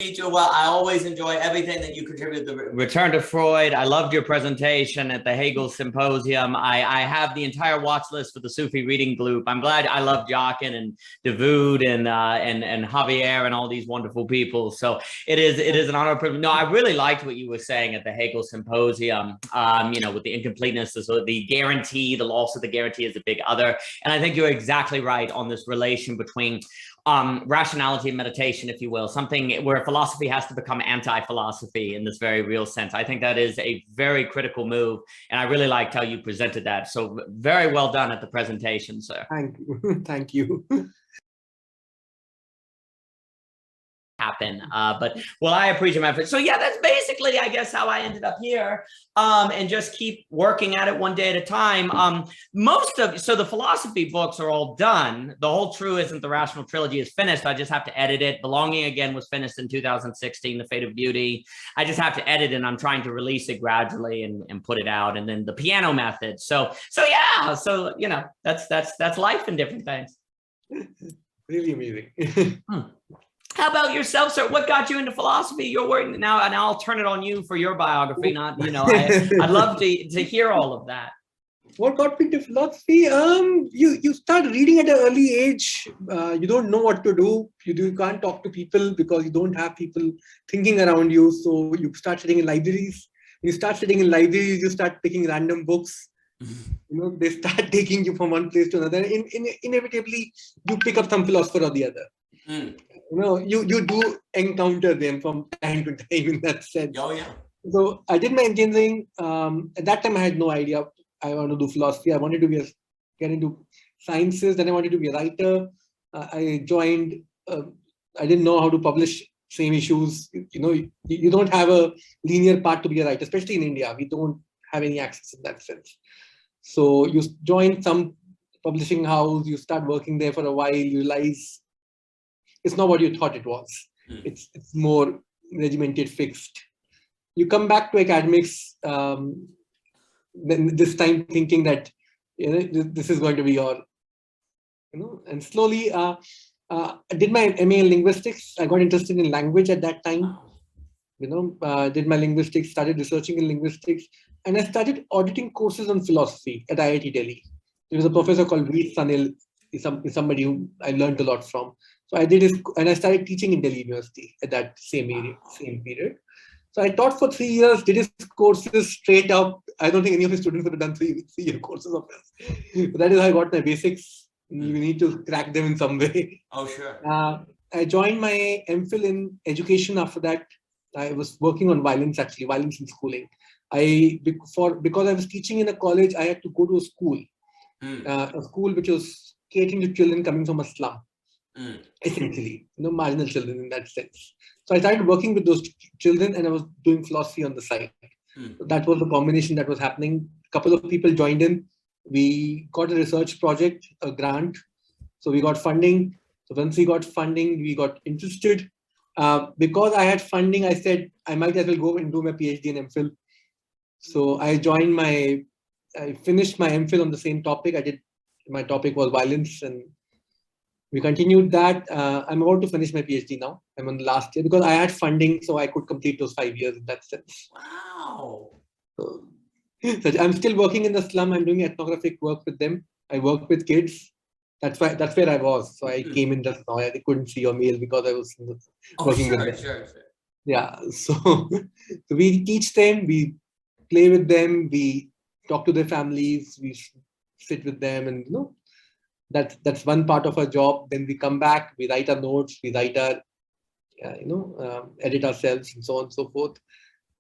Well, I always enjoy everything that you contribute to Return to Freud. I loved your presentation at the Hegel Symposium. I have the entire watch list for the Sufi reading group. I'm glad. I love Jochen and Davoud and Javier and all these wonderful people. So it is an honor. No, I really liked what you were saying at the Hegel Symposium. With the incompleteness, the guarantee, the loss of the guarantee is a big other. And I think you're exactly right on this relation between rationality and meditation, if you will, something where philosophy has to become anti-philosophy in this very real sense. I think that is a very critical move, and I really liked how you presented that. So very well done at the presentation, sir. Thank you. Thank you. Happen, but well, I appreciate my effort. So yeah, that's basically, I guess, how I ended up here, and just keep working at it one day at a time. So the philosophy books are all done. The Whole Truism, the Rational Trilogy is finished. I just have to edit it. Belonging Again was finished in 2016. The Fate of Beauty. I just have to edit it, and I'm trying to release it gradually and put it out. And then the Piano Method. So yeah. So that's life and different things. Really amazing. How about yourself, sir? What got you into philosophy? You're working now, and I'll turn it on you for your biography. I'd love to hear all of that. What got me into philosophy? You start reading at an early age. You don't know what to do. You can't talk to people because you don't have people thinking around you. So you start sitting in libraries. When you start sitting in libraries, you start picking random books. They start taking you from one place to another. Inevitably, you pick up some philosopher or the other. You do encounter them from time to time in that sense. Oh, yeah. So I did my engineering. At that time, I had no idea I want to do philosophy. I wanted to get into sciences. Then I wanted to be a writer. I joined. I didn't know how to publish same issues. You don't have a linear path to be a writer, especially in India. We don't have any access in that sense. So you join some publishing house. You start working there for a while. You realize it's not what you thought it was. It's more regimented, fixed. You come back to academics, this time thinking that this is going to be your, and slowly I did my MA in linguistics. I got interested in language at that time. Did my linguistics, started researching in linguistics, and I started auditing courses on philosophy at IIT Delhi. There was a professor called V. Sanil, is somebody who I learned a lot from. So I did his, and I started teaching in Delhi University at that same period. So I taught for 3 years, did his courses straight up. I don't think any of his students would have done three-year courses of this. That is how I got my basics. You need to crack them in some way. Oh, sure. I joined my MPhil in education after that. I was working on violence in schooling. Because I was teaching in a college, I had to go to a school which was catering to children coming from a slum. Essentially, marginal children in that sense. So I started working with those children, and I was doing philosophy on the side. So that was the combination that was happening. A couple of people joined in. We got a research project, a grant. So we got funding. So once we got funding, we got interested. Because I had funding, I said I might as well go and do my PhD in MPhil. So I finished my MPhil on the same topic. My topic was violence, and we continued that. I'm about to finish my PhD now. I'm on the last year because I had funding, so I could complete those 5 years in that sense. Wow. So I'm still working in the slum. I'm doing ethnographic work with them. I work with kids. That's where I was. So I came in just now. I couldn't see your mail because I was working with them. Sure. Yeah. So we teach them. We play with them. We talk to their families. We sit with them, and that's one part of our job. Then we come back, we write our notes, we write our, edit ourselves, and so on and so forth.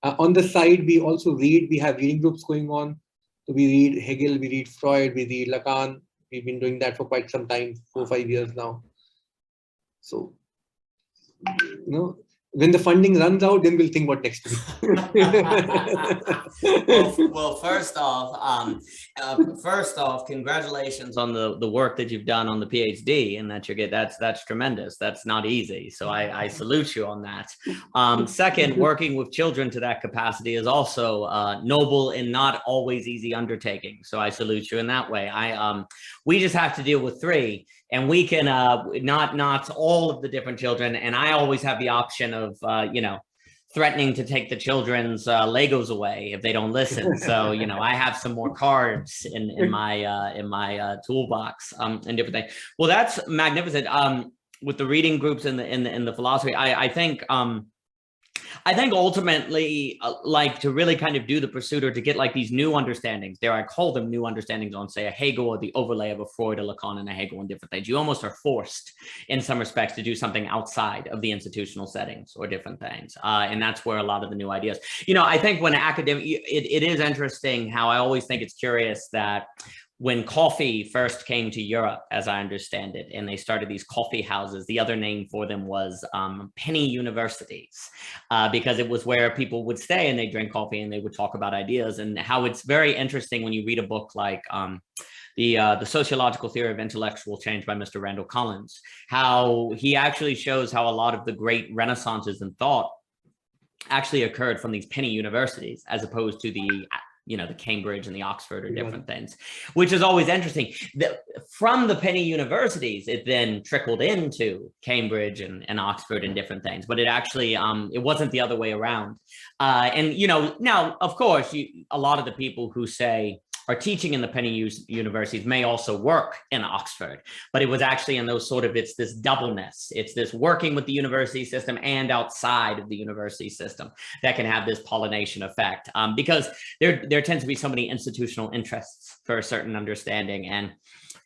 On the side, we also read. We have reading groups going on. So we read Hegel, we read Freud, we read Lacan. We've been doing that for quite some time, 4 or 5 years now. So, when the funding runs out, then we'll think what next to do. well, first off, congratulations on the work that you've done on the PhD, and that that's tremendous. That's not easy. So I salute you on that. Second, working with children to that capacity is also noble and not always easy undertaking. So I salute you in that way. We just have to deal with 3. and we can not all of the different children. And I always have the option of threatening to take the children's Legos away if they don't listen. So I have some more cards in my toolbox and different things. Well, that's magnificent. With the reading groups and the philosophy, I think ultimately, like, to really kind of do the pursuit, or to get like these new understandings, I call them new understandings on, say, a Hegel, or the overlay of a Freud, a Lacan, and a Hegel, and different things. You almost are forced in some respects to do something outside of the institutional settings or different things. And that's where a lot of the new ideas, I think when academic, it is interesting how I always think it's curious that when coffee first came to Europe, as I understand it, and they started these coffee houses, the other name for them was penny universities, because it was where people would stay and they drink coffee and they would talk about ideas. And how it's very interesting when you read a book like the Sociological Theory of Intellectual Change by Mr. Randall Collins, how he actually shows how a lot of the great renaissances in thought actually occurred from these penny universities, as opposed to the Cambridge and the Oxford or different things, which is always interesting. From the penny universities, it then trickled into Cambridge and Oxford and different things, but it actually, it wasn't the other way around. And, now, of course, a lot of the people who say, are teaching in the penny universities may also work in Oxford, but it was actually in those it's this doubleness. It's this working with the university system and outside of the university system that can have this pollination effect, because there tends to be so many institutional interests for a certain understanding. And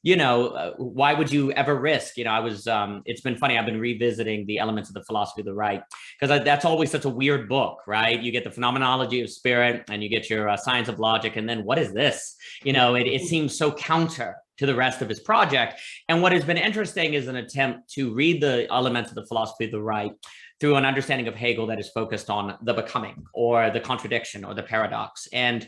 why would you ever risk? It's been funny. I've been revisiting the Elements of the Philosophy of the Right, because that's always such a weird book, right? You get the phenomenology of spirit and you get your science of logic. And then what is this? It seems so counter to the rest of his project. And what has been interesting is an attempt to read the Elements of the Philosophy of the Right through an understanding of Hegel that is focused on the becoming, or the contradiction, or the paradox. And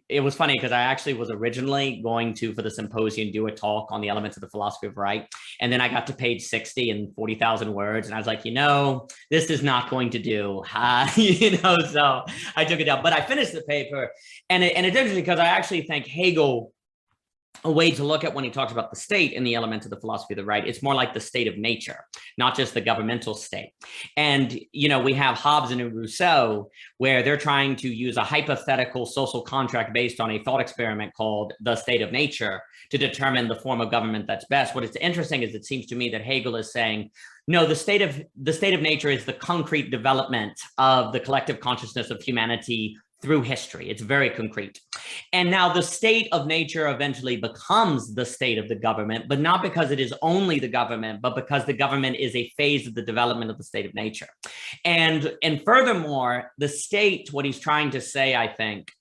it was funny because I actually was originally going to, for the symposium, do a talk on the Elements of the Philosophy of Right. And then I got to page 60 and 40,000 words. And I was like, this is not going to do, so I took it down. But I finished the paper. And it's interesting because I actually think Hegel, a way to look at when he talks about the state in the Elements of the Philosophy of the Right, it's more like the state of nature, not just the governmental state. And, we have Hobbes and Rousseau, where they're trying to use a hypothetical social contract based on a thought experiment called the state of nature to determine the form of government that's best. What is interesting is it seems to me that Hegel is saying, no, the state of nature is the concrete development of the collective consciousness of humanity through history. It's very concrete. And now the state of nature eventually becomes the state of the government, but not because it is only the government, but because the government is a phase of the development of the state of nature. And furthermore, the state, what he's trying to say, I think,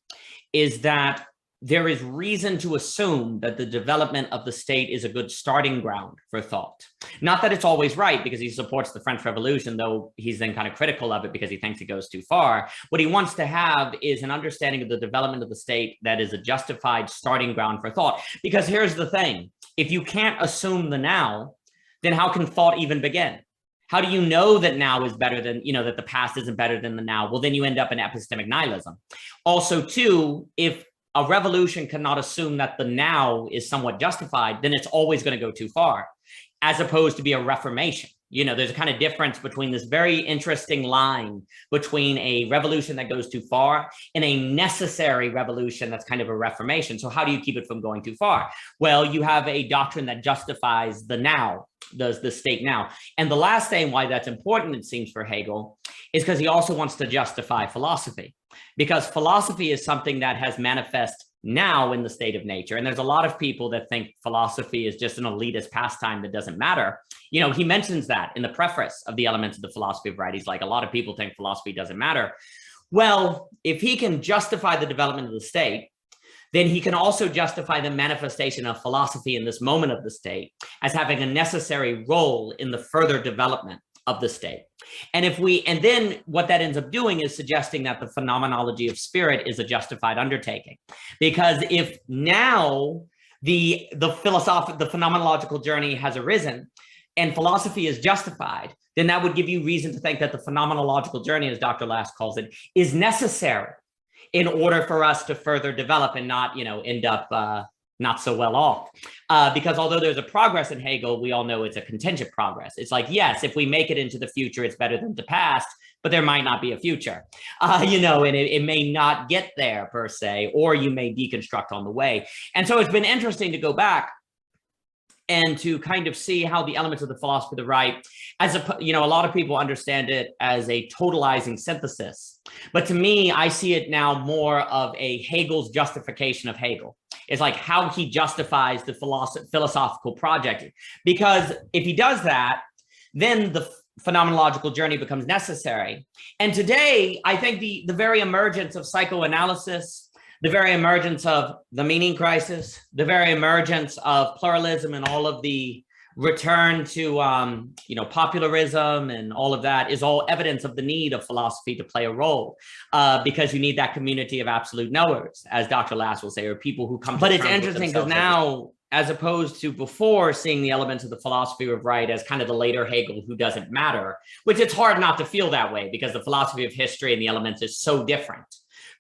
is that there is reason to assume that the development of the state is a good starting ground for thought. Not that it's always right, because he supports the French Revolution, though he's then kind of critical of it because he thinks it goes too far. What he wants to have is an understanding of the development of the state that is a justified starting ground for thought. Because here's the thing, if you can't assume the now, then how can thought even begin? How do you know that now is better than, that the past isn't better than the now? Well, then you end up in epistemic nihilism. Also, too, if a revolution cannot assume that the now is somewhat justified, then it's always going to go too far, as opposed to be a reformation. There's a kind of difference between this very interesting line between a revolution that goes too far and a necessary revolution that's kind of a reformation. So how do you keep it from going too far? Well, you have a doctrine that justifies the now, the state now. And the last thing why that's important, it seems, for Hegel, is because he also wants to justify philosophy. Because philosophy is something that has manifest now in the state of nature. And there's a lot of people that think philosophy is just an elitist pastime that doesn't matter. He mentions that in the preface of the Elements of the Philosophy of Right. He's like, a lot of people think philosophy doesn't matter. Well, if he can justify the development of the state, then he can also justify the manifestation of philosophy in this moment of the state as having a necessary role in the further development of the state. And then what that ends up doing is suggesting that the phenomenology of spirit is a justified undertaking. Because if now the phenomenological journey has arisen and philosophy is justified, then that would give you reason to think that the phenomenological journey, as Dr. Last calls it, is necessary in order for us to further develop and not, end up not so well off. Because although there's a progress in Hegel, we all know it's a contingent progress. It's like, yes, if we make it into the future, it's better than the past, but there might not be a future, and it may not get there per se, or you may deconstruct on the way. And so it's been interesting to go back and to kind of see how the elements of the philosophy of the right, as a lot of people understand it as a totalizing synthesis. But to me, I see it now more of a Hegel's justification of Hegel. It's like how he justifies the philosophical project. Because if he does that, then the phenomenological journey becomes necessary. And today, I think the very emergence of psychoanalysis, the very emergence of the meaning crisis, the very emergence of pluralism, and all of the return to popularism and all of that is all evidence of the need of philosophy to play a role, because you need that community of absolute knowers, as Dr. Lass will say, or people who come to terms with themselves. But it's interesting because now, as opposed to before, seeing the elements of the philosophy of right as kind of the later Hegel who doesn't matter, which it's hard not to feel that way because the philosophy of history and the elements is so different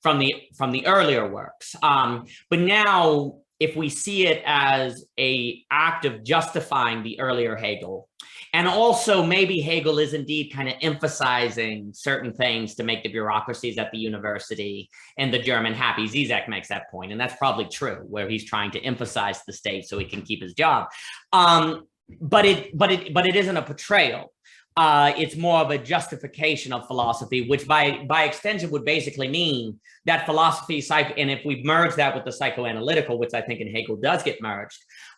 from the earlier works. But now, if we see it as an act of justifying the earlier Hegel, and also maybe Hegel is indeed kind of emphasizing certain things to make the bureaucracies at the university and the German happy. Zizek makes that point, and that's probably true, where he's trying to emphasize the state so he can keep his job. But it isn't a portrayal. It's more of a justification of philosophy, which by extension would basically mean that philosophy, and if we merge that with the psychoanalytical, which I think in Hegel does get merged,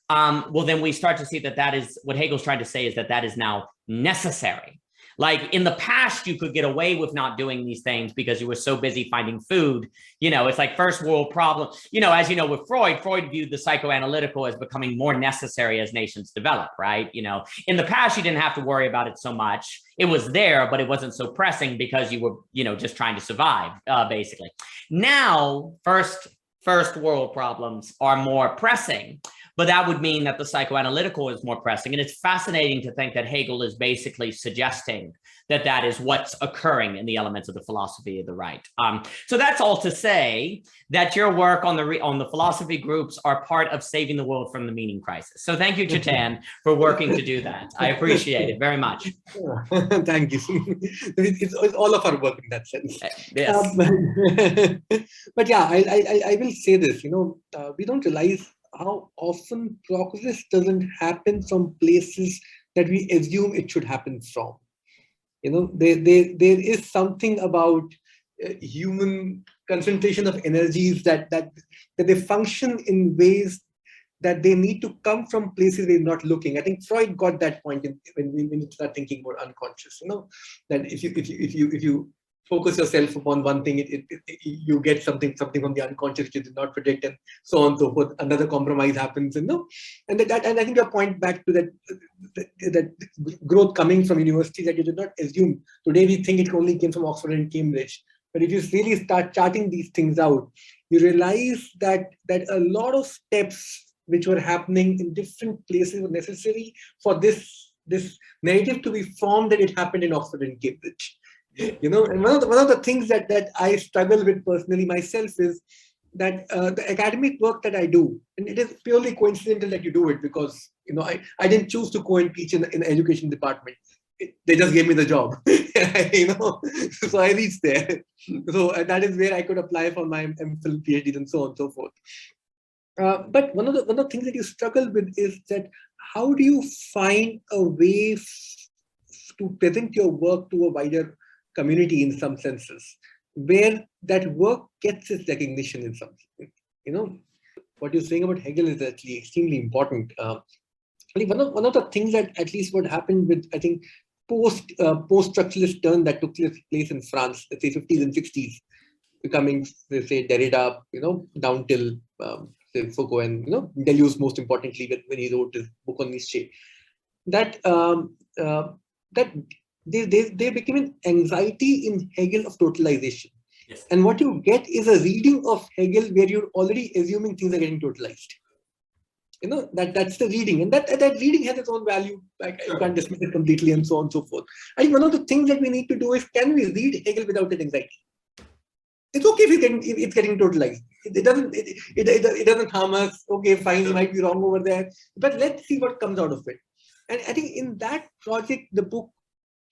well, then we start to see that is what Hegel's trying to say, is that is now necessary. Like in the past, you could get away with not doing these things because you were so busy finding food. It's like first world problem. As you know, with Freud viewed the psychoanalytical as becoming more necessary as nations develop, right? In the past, you didn't have to worry about it so much. It was there, but it wasn't so pressing because you were, just trying to survive, basically. Now, first world problems are more pressing. But that would mean that the psychoanalytical is more pressing. And it's fascinating to think that Hegel is basically suggesting that is what's occurring in the elements of the philosophy of the right. So that's all to say that your work on the philosophy groups are part of saving the world from the meaning crisis. So thank you, Chetan, for working to do that. I appreciate it very much. Thank you. It's all of our work in that sense. Yes. But yeah, I will say this, we don't realize how often progress doesn't happen from places that we assume it should happen from. There is something about human concentration of energies that they function in ways that they need to come from places we're not looking. I think Freud got that point when we start thinking about unconscious. That if you focus yourself upon one thing, you get something from the unconscious which you did not predict, and so on and so forth. Another compromise happens, and I think your point back to that growth coming from universities that you did not assume. Today we think it only came from Oxford and Cambridge, but if you really start charting these things out, you realize that a lot of steps which were happening in different places were necessary for this narrative to be formed that it happened in Oxford and Cambridge. And one of the things that I struggle with personally myself is that the academic work that I do, and it is purely coincidental that you do it because I didn't choose to go and teach in the education department. They just gave me the job, so I reached there. So that is where I could apply for my MPhil, PhD, and so on and so forth. But one of the things that you struggle with is that how do you find a way to present your work to a wider community in some senses, where that work gets its recognition in some sense. What you're saying about Hegel is actually extremely important. I think one of the things that at least what happened with, I think, post-structuralist turn that took place in France, let's say 50s and 60s, becoming, let's say, Derrida, down till say Foucault, and Deleuze most importantly when he wrote his book on Nietzsche, that there became an anxiety in Hegel of totalization. Yes. And what you get is a reading of Hegel where you're already assuming things are getting totalized. That's the reading. And that reading has its own value. Like, you can't dismiss it completely and so on and so forth. I think one of the things that we need to do is, can we read Hegel without that anxiety? it's okay if it's getting totalized. It doesn't harm us. Okay, fine, you might be wrong over there, but let's see what comes out of it. And I think in that project, the book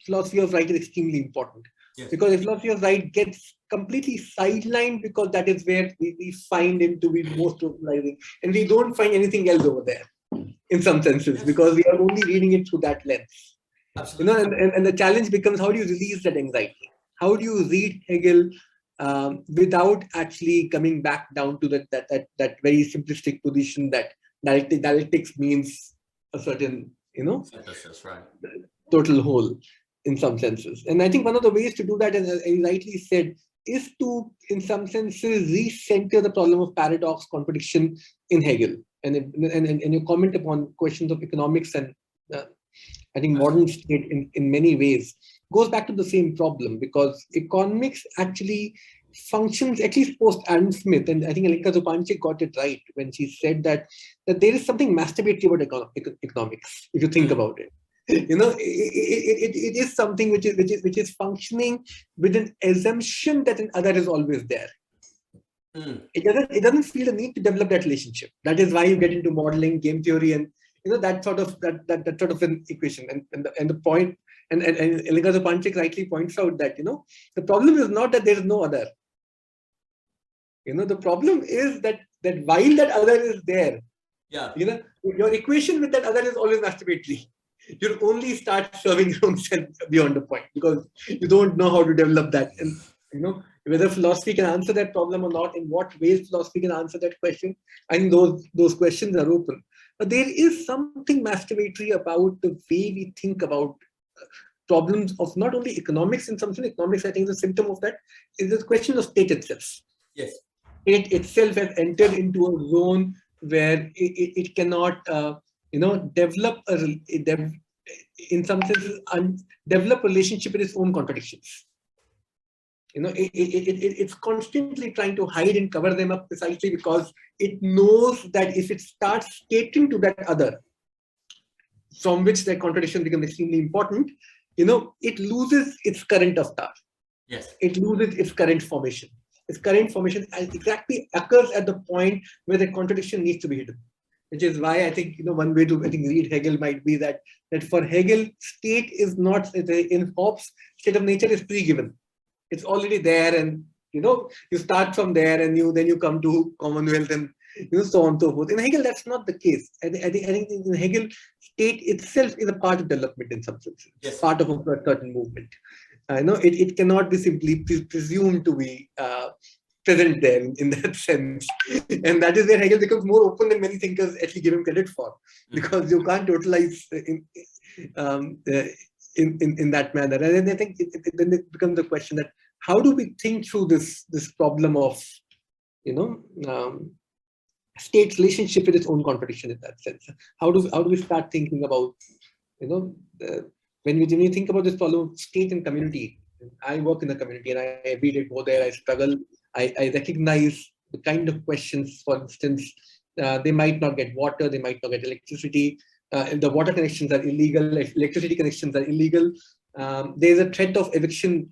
Philosophy of Right is extremely important. Yes. Because the philosophy of right gets completely sidelined because that is where we find it to be most totalizing, and we don't find anything else over there in some senses, because we are only reading it through that lens. Absolutely. You know, and the challenge becomes, how do you release that anxiety? How do you read Hegel without actually coming back down to that very simplistic position that dialectics means a certain, you know, synthesis, right, total whole in some senses. And I think one of the ways to do that, as you rightly said, is to, in some senses, recenter the problem of paradox, contradiction in Hegel. And you comment upon questions of economics and I think modern state in many ways goes back to the same problem, because economics actually functions, at least post Adam Smith, and I think Alenka Zupančič got it right when she said that there is something masturbatory about economics, if you think about it. You know, it is something which is functioning with an assumption that an other is always there. It doesn't feel the need to develop that relationship. That is why you get into modeling, game theory, and you know that sort of an equation. And the point, and Alenka Zupančič rightly points out that, you know, the problem is not that there is no other. You know, the problem is that while that other is there, yeah, you know, your equation with that other is always masturbatory. You'll only start serving your own self beyond the point, because you don't know how to develop that. And you know, whether philosophy can answer that problem or not, in what ways philosophy can answer that question, I think those questions are open. But there is something masturbatory about the way we think about problems of not only economics in some sense. Economics, I think, is a symptom of that, is the question of state itself. Yes. State itself has entered into a zone where it cannot, you know, develop in some senses, develop a relationship with its own contradictions. You know, it's constantly trying to hide and cover them up, precisely because it knows that if it starts catering to that other, from which the contradiction becomes extremely important, you know, it loses its current of thought. Yes. It loses its current formation. Its current formation exactly occurs at the point where the contradiction needs to be hidden. Which is why I think, you know, one way to, I think, read Hegel might be that for Hegel, state is not, in Hobbes, state of nature is pre-given. It's already there, and you know, you start from there, and then you come to Commonwealth, and you know, so on and so forth. In Hegel, that's not the case. I think in Hegel, state itself is a part of development in some sense. Yes. Part of a certain movement. You know, it cannot be simply presumed to be present there in that sense. And that is where Hegel becomes more open than many thinkers actually give him credit for, because you can't totalize in that manner. And I think then it becomes the question that how do we think through this problem of, you know, state's relationship with its own contradiction in that sense? How do we start thinking about, you know, when you think about this problem of state and community? I work in the community, and I every day go there, I struggle, I recognize the kind of questions, for instance, they might not get water, they might not get electricity, the water connections are illegal, electricity connections are illegal, there's a threat of eviction.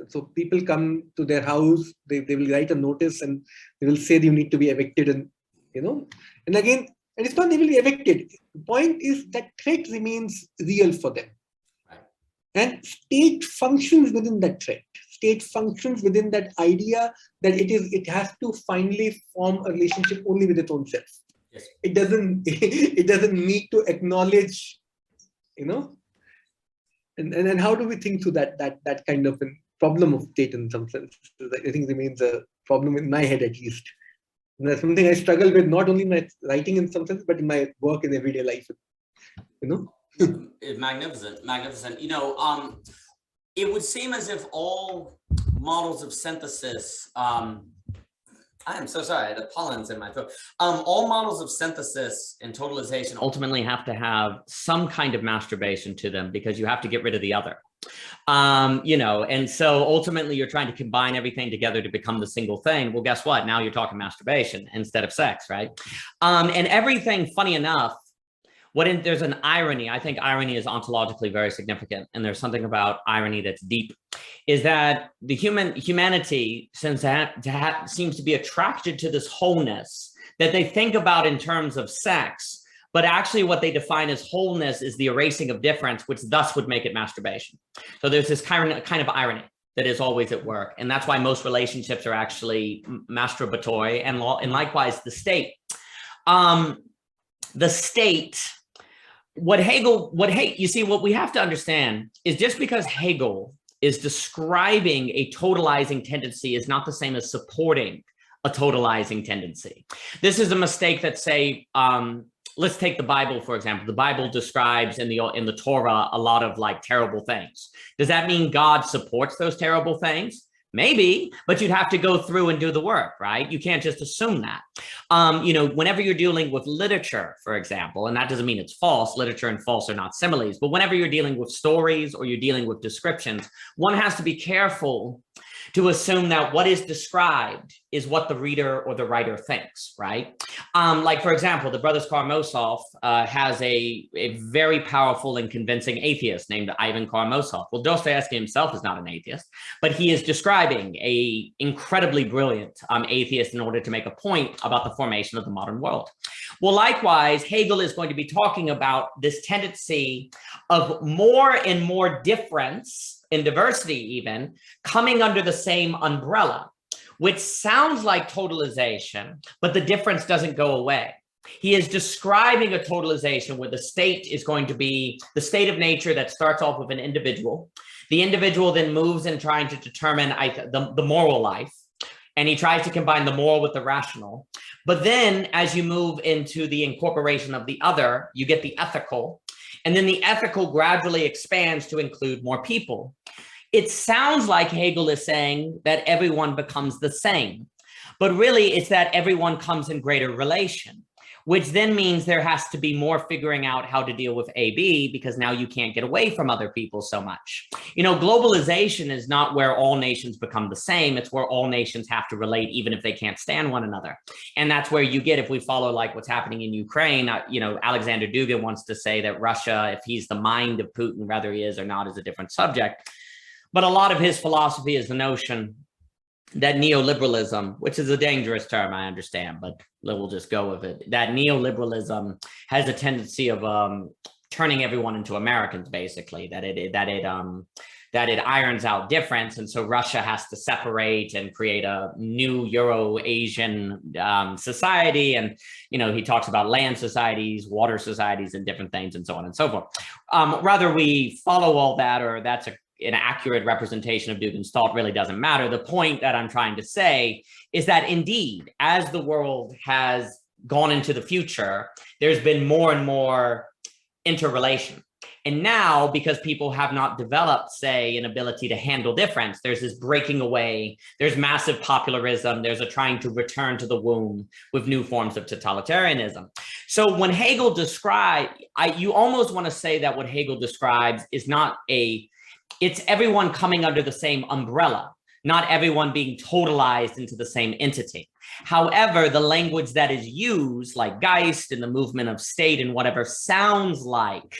So people come to their house, they will write a notice, and they will say you need to be evicted, and you know, and again, and it's not they will be evicted. The point is that threat remains real for them. And state functions within that threat. State functions within that idea that it has to finally form a relationship only with its own self. Yes. It doesn't need to acknowledge, you know. And how do we think through that kind of a problem of state in some sense? I think remains a problem in my head, at least. And that's something I struggle with, not only in my writing in some sense, but in my work in everyday life. You know. Magnificent. You know, it would seem as if all models of synthesis, I am so sorry, the pollen's in my throat. All models of synthesis and totalization ultimately have to have some kind of masturbation to them, because you have to get rid of the other. You know, and so ultimately you're trying to combine everything together to become the single thing. Well, guess what? Now you're talking masturbation instead of sex, right? And everything, funny enough, there's an irony. I think irony is ontologically very significant, and there's something about irony that's deep, is that the humanity seems to be attracted to this wholeness that they think about in terms of sex, but actually what they define as wholeness is the erasing of difference, which thus would make it masturbation. So there's this kind of irony that is always at work, and that's why most relationships are actually masturbatory, and likewise the state. The state, you see, what we have to understand is just because Hegel is describing a totalizing tendency is not the same as supporting a totalizing tendency. This is a mistake that, say, let's take the Bible, for example. The Bible describes in the Torah a lot of like terrible things. Does that mean God supports those terrible things? Maybe, but you'd have to go through and do the work, right? You can't just assume that. Whenever you're dealing with literature, for example, and that doesn't mean it's false, literature and false are not similes, but whenever you're dealing with stories or you're dealing with descriptions, one has to be careful to assume that what is described is what the reader or the writer thinks, right? Like, for example, the Brothers Karamazov has a very powerful and convincing atheist named Ivan Karamazov. Well, Dostoevsky himself is not an atheist, but he is describing a incredibly brilliant atheist in order to make a point about the formation of the modern world. Well, likewise, Hegel is going to be talking about this tendency of more and more difference in diversity even, coming under the same umbrella, which sounds like totalization, but the difference doesn't go away. He is describing a totalization where the state is going to be the state of nature that starts off with an individual. The individual then moves in trying to determine the moral life, and he tries to combine the moral with the rational. But then as you move into the incorporation of the other, you get the ethical, and then the ethical gradually expands to include more people. It sounds like Hegel is saying that everyone becomes the same, but really it's that everyone comes in greater relation, which then means there has to be more figuring out how to deal with AB, because now you can't get away from other people so much. Globalization is not where all nations become the same. It's where all nations have to relate, even if they can't stand one another. And that's where you get, if we follow like what's happening in Ukraine, Alexander Dugin wants to say that Russia, if he's the mind of Putin, whether he is or not, is a different subject. But a lot of his philosophy is the notion that neoliberalism, which is a dangerous term, I understand, but we'll just go with it, that neoliberalism has a tendency of turning everyone into Americans, basically, that it irons out difference. And so Russia has to separate and create a new Euro-Asian society. And, he talks about land societies, water societies, and different things, and so on and so forth. Whether we follow all that or that's an accurate representation of Dugin's thought really doesn't matter. The point that I'm trying to say is that indeed, as the world has gone into the future, there's been more and more interrelation. And now, because people have not developed, say, an ability to handle difference, there's this breaking away, there's massive popularism, there's a trying to return to the womb with new forms of totalitarianism. So when Hegel describes, you almost want to say that what Hegel describes is not it's everyone coming under the same umbrella, not everyone being totalized into the same entity. However, the language that is used, like Geist and the movement of state and whatever, sounds like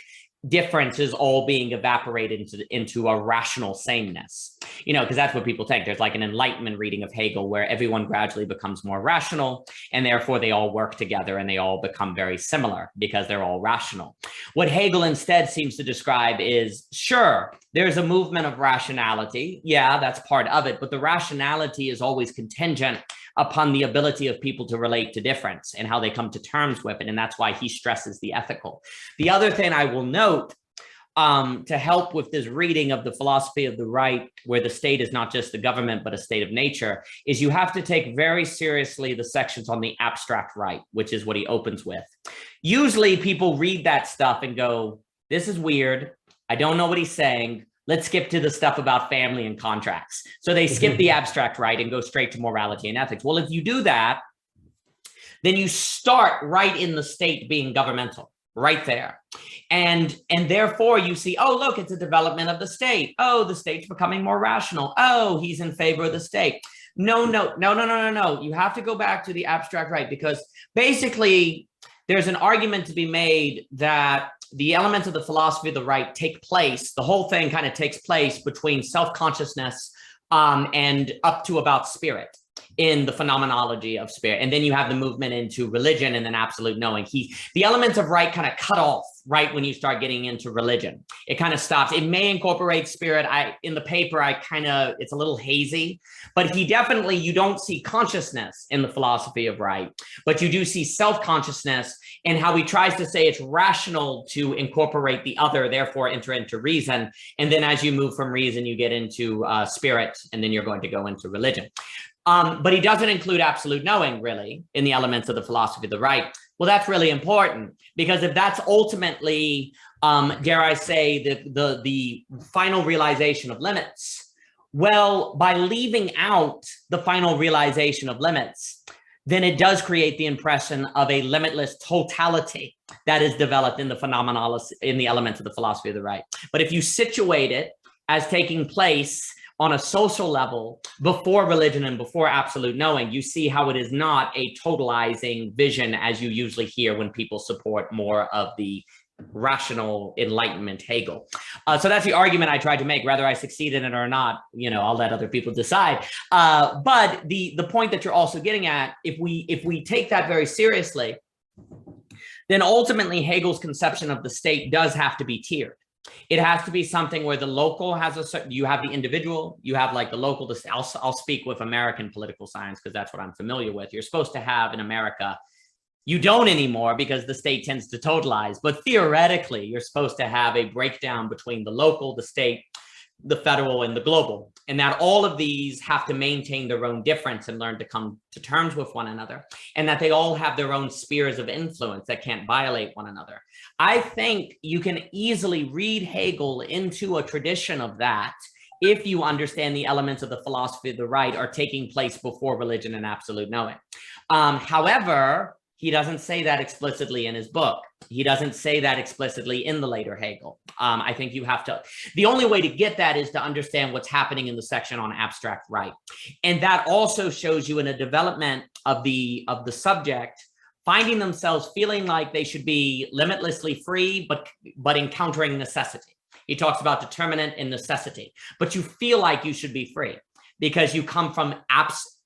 difference is all being evaporated into a rational sameness, because that's what people think. There's like an Enlightenment reading of Hegel where everyone gradually becomes more rational, and therefore they all work together and they all become very similar because they're all rational. What Hegel instead seems to describe is, sure, there's a movement of rationality. Yeah, that's part of it, but the rationality is always contingent upon the ability of people to relate to difference and how they come to terms with it. And that's why he stresses the ethical. The other thing I will note to help with this reading of the philosophy of the right, where the state is not just the government, but a state of nature, is you have to take very seriously the sections on the abstract right, which is what he opens with. Usually people read that stuff and go, this is weird. I don't know what he's saying. Let's skip to the stuff about family and contracts. So they skip the abstract right and go straight to morality and ethics. Well, if you do that, then you start right in the state being governmental, right there. And therefore you see, oh, look, it's a development of the state. Oh, the state's becoming more rational. Oh, he's in favor of the state. No. You have to go back to the abstract right, because basically there's an argument to be made that the elements of the philosophy of the right take place, the whole thing kind of takes place between self-consciousness and up to about spirit in the phenomenology of spirit. And then you have the movement into religion and then absolute knowing. The elements of right kind of cut off right when you start getting into religion. It kind of stops. It may incorporate spirit. In the paper, it's a little hazy, but you don't see consciousness in the philosophy of right, but you do see self-consciousness and how he tries to say it's rational to incorporate the other, therefore enter into reason. And then as you move from reason, you get into spirit, and then you're going to go into religion. But he doesn't include absolute knowing, really, in the elements of the philosophy of the right. Well, that's really important, because if that's ultimately, dare I say, the final realization of limits, well, by leaving out the final realization of limits, then it does create the impression of a limitless totality that is developed in the elements of the philosophy of the right. But if you situate it as taking place on a social level before religion and before absolute knowing, you see how it is not a totalizing vision as you usually hear when people support more of the rational enlightenment Hegel. So that's the argument I tried to make. Whether I succeed in it or not, I'll let other people decide. But the point that you're also getting at, if we take that very seriously, then ultimately Hegel's conception of the state does have to be tiered. It has to be something where the local has you have the individual, you have like the local, I'll speak with American political science because that's what I'm familiar with. You're supposed to have in America, you don't anymore because the state tends to totalize, but theoretically, you're supposed to have a breakdown between the local, the state, the federal, and the global, and that all of these have to maintain their own difference and learn to come to terms with one another, and that they all have their own spheres of influence that can't violate one another. I think you can easily read Hegel into a tradition of that if you understand the elements of the philosophy of the right are taking place before religion and absolute knowing. However, he doesn't say that explicitly in his book. He doesn't say that explicitly in the later Hegel. I think you have to, the only way to get that is to understand what's happening in the section on abstract right. And that also shows you in a development of the subject, finding themselves feeling like they should be limitlessly free, but encountering necessity. He talks about determinant and necessity, but you feel like you should be free because you come from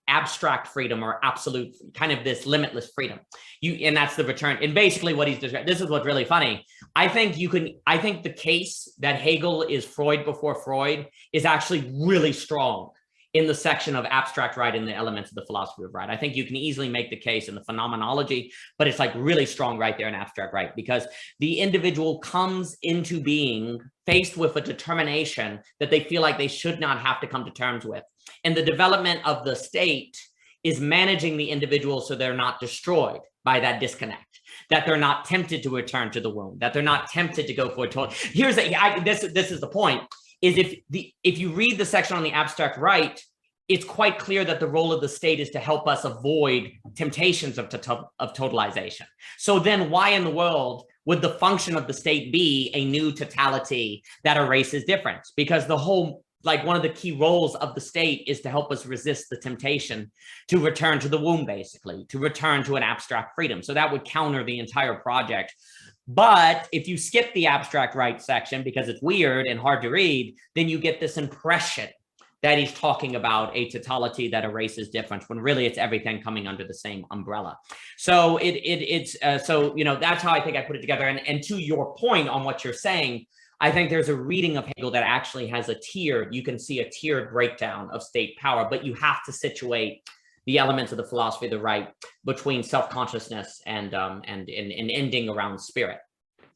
abstract freedom or absolute, kind of this limitless freedom. And that's the return. And basically what he's describing, this is what's really funny. I think the case that Hegel is Freud before Freud is actually really strong in the section of abstract right in the elements of the philosophy of right. I think you can easily make the case in the phenomenology, but it's like really strong right there in abstract right, because the individual comes into being faced with a determination that they feel like they should not have to come to terms with. And the development of the state is managing the individual so they're not destroyed by that disconnect, that they're not tempted to return to the womb, that they're not tempted to go for a total. This is the point, is if you read the section on the abstract right, it's quite clear that the role of the state is to help us avoid temptations of totalization. So then why in the world would the function of the state be a new totality that erases difference? Because the whole, like one of the key roles of the state is to help us resist the temptation to return to the womb, basically, to return to an abstract freedom. So that would counter the entire project. But if you skip the abstract right section because it's weird and hard to read, then you get this impression that he's talking about a totality that erases difference, when really it's everything coming under the same umbrella. So so that's how I think I put it together. And to your point on what you're saying, I think there's a reading of Hegel that actually has you can see a tiered breakdown of state power, but you have to situate the elements of the philosophy of the right between self-consciousness and ending around spirit.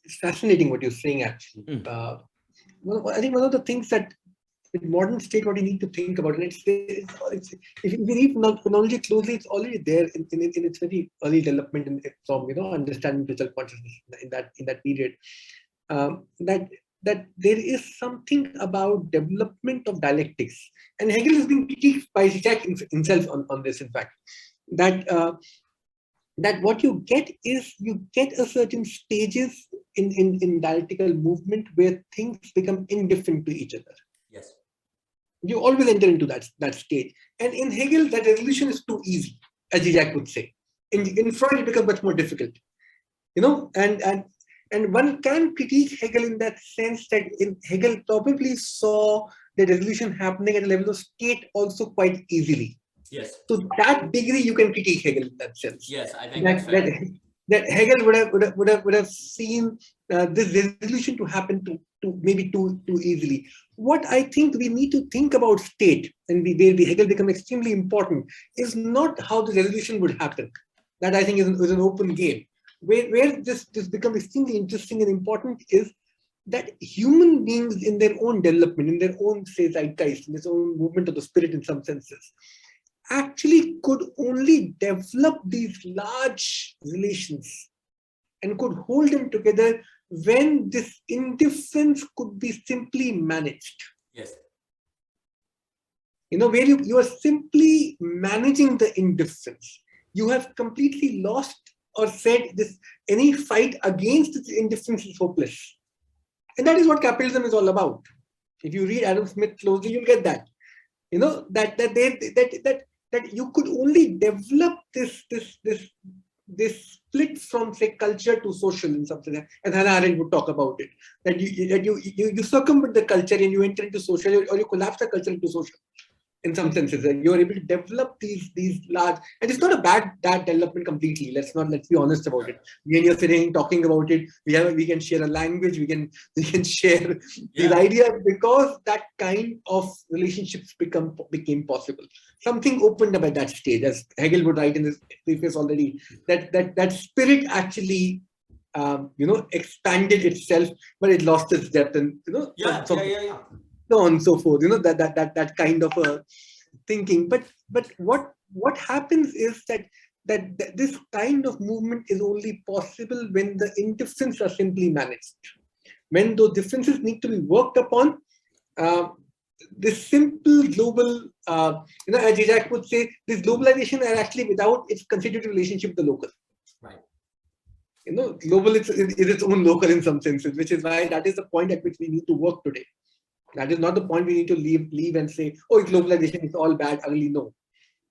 It's fascinating what you're saying, actually. I think one of the things that in modern state, what you need to think about, and if you read phenomenology closely, it's already there in its very early development from understanding digital consciousness in that period. That there is something about development of dialectics, and Hegel has been critiqued by Zizek himself on this. In fact, that what you get is you get a certain stages in dialectical movement where things become indifferent to each other. Yes. You always enter into that stage. And in Hegel, that resolution is too easy, as Zizek would say. In Freud, it becomes much more difficult. And one can critique Hegel in that sense that Hegel probably saw the resolution happening at a level of state also quite easily. Yes. To that degree, you can critique Hegel in that sense. Yes, I think that's fair. That Hegel would have seen this resolution to happen maybe too easily. What I think we need to think about state, and where Hegel become extremely important, is not how the resolution would happen. That I think is an open game. Where this becomes extremely interesting and important is that human beings in their own development, in their own, say, zeitgeist, in their own movement of the spirit in some senses, actually could only develop these large relations and could hold them together when this indifference could be simply managed. Yes. Where you are simply managing the indifference. You have completely lost or said this, any fight against this indifference is hopeless. And that is what capitalism is all about. If you read Adam Smith closely, you'll get that. That you could only develop this split from, say, culture to social in some sense. And Hannah Arendt would talk about it. That you circumvent the culture and you enter into social, or you collapse the culture into social. In some senses, you are able to develop these large, and it's not a bad development completely. Let's be honest about it. We and you're sitting talking about it. We can share a language. We can share these ideas because that kind of relationships became possible. Something opened up at that stage, as Hegel would write in his preface already. That spirit actually expanded itself, but it lost its depth, and so on and so forth, that kind of a thinking. But what happens is that this kind of movement is only possible when the indifferences are simply managed. When those differences need to be worked upon, this simple global, as Zizek would say, this globalization are actually without its constitutive relationship with the local. Right. Global is its own local in some senses, which is why that is the point at which we need to work today. That is not the point we need to leave and say, oh, globalization is all bad, ugly. No.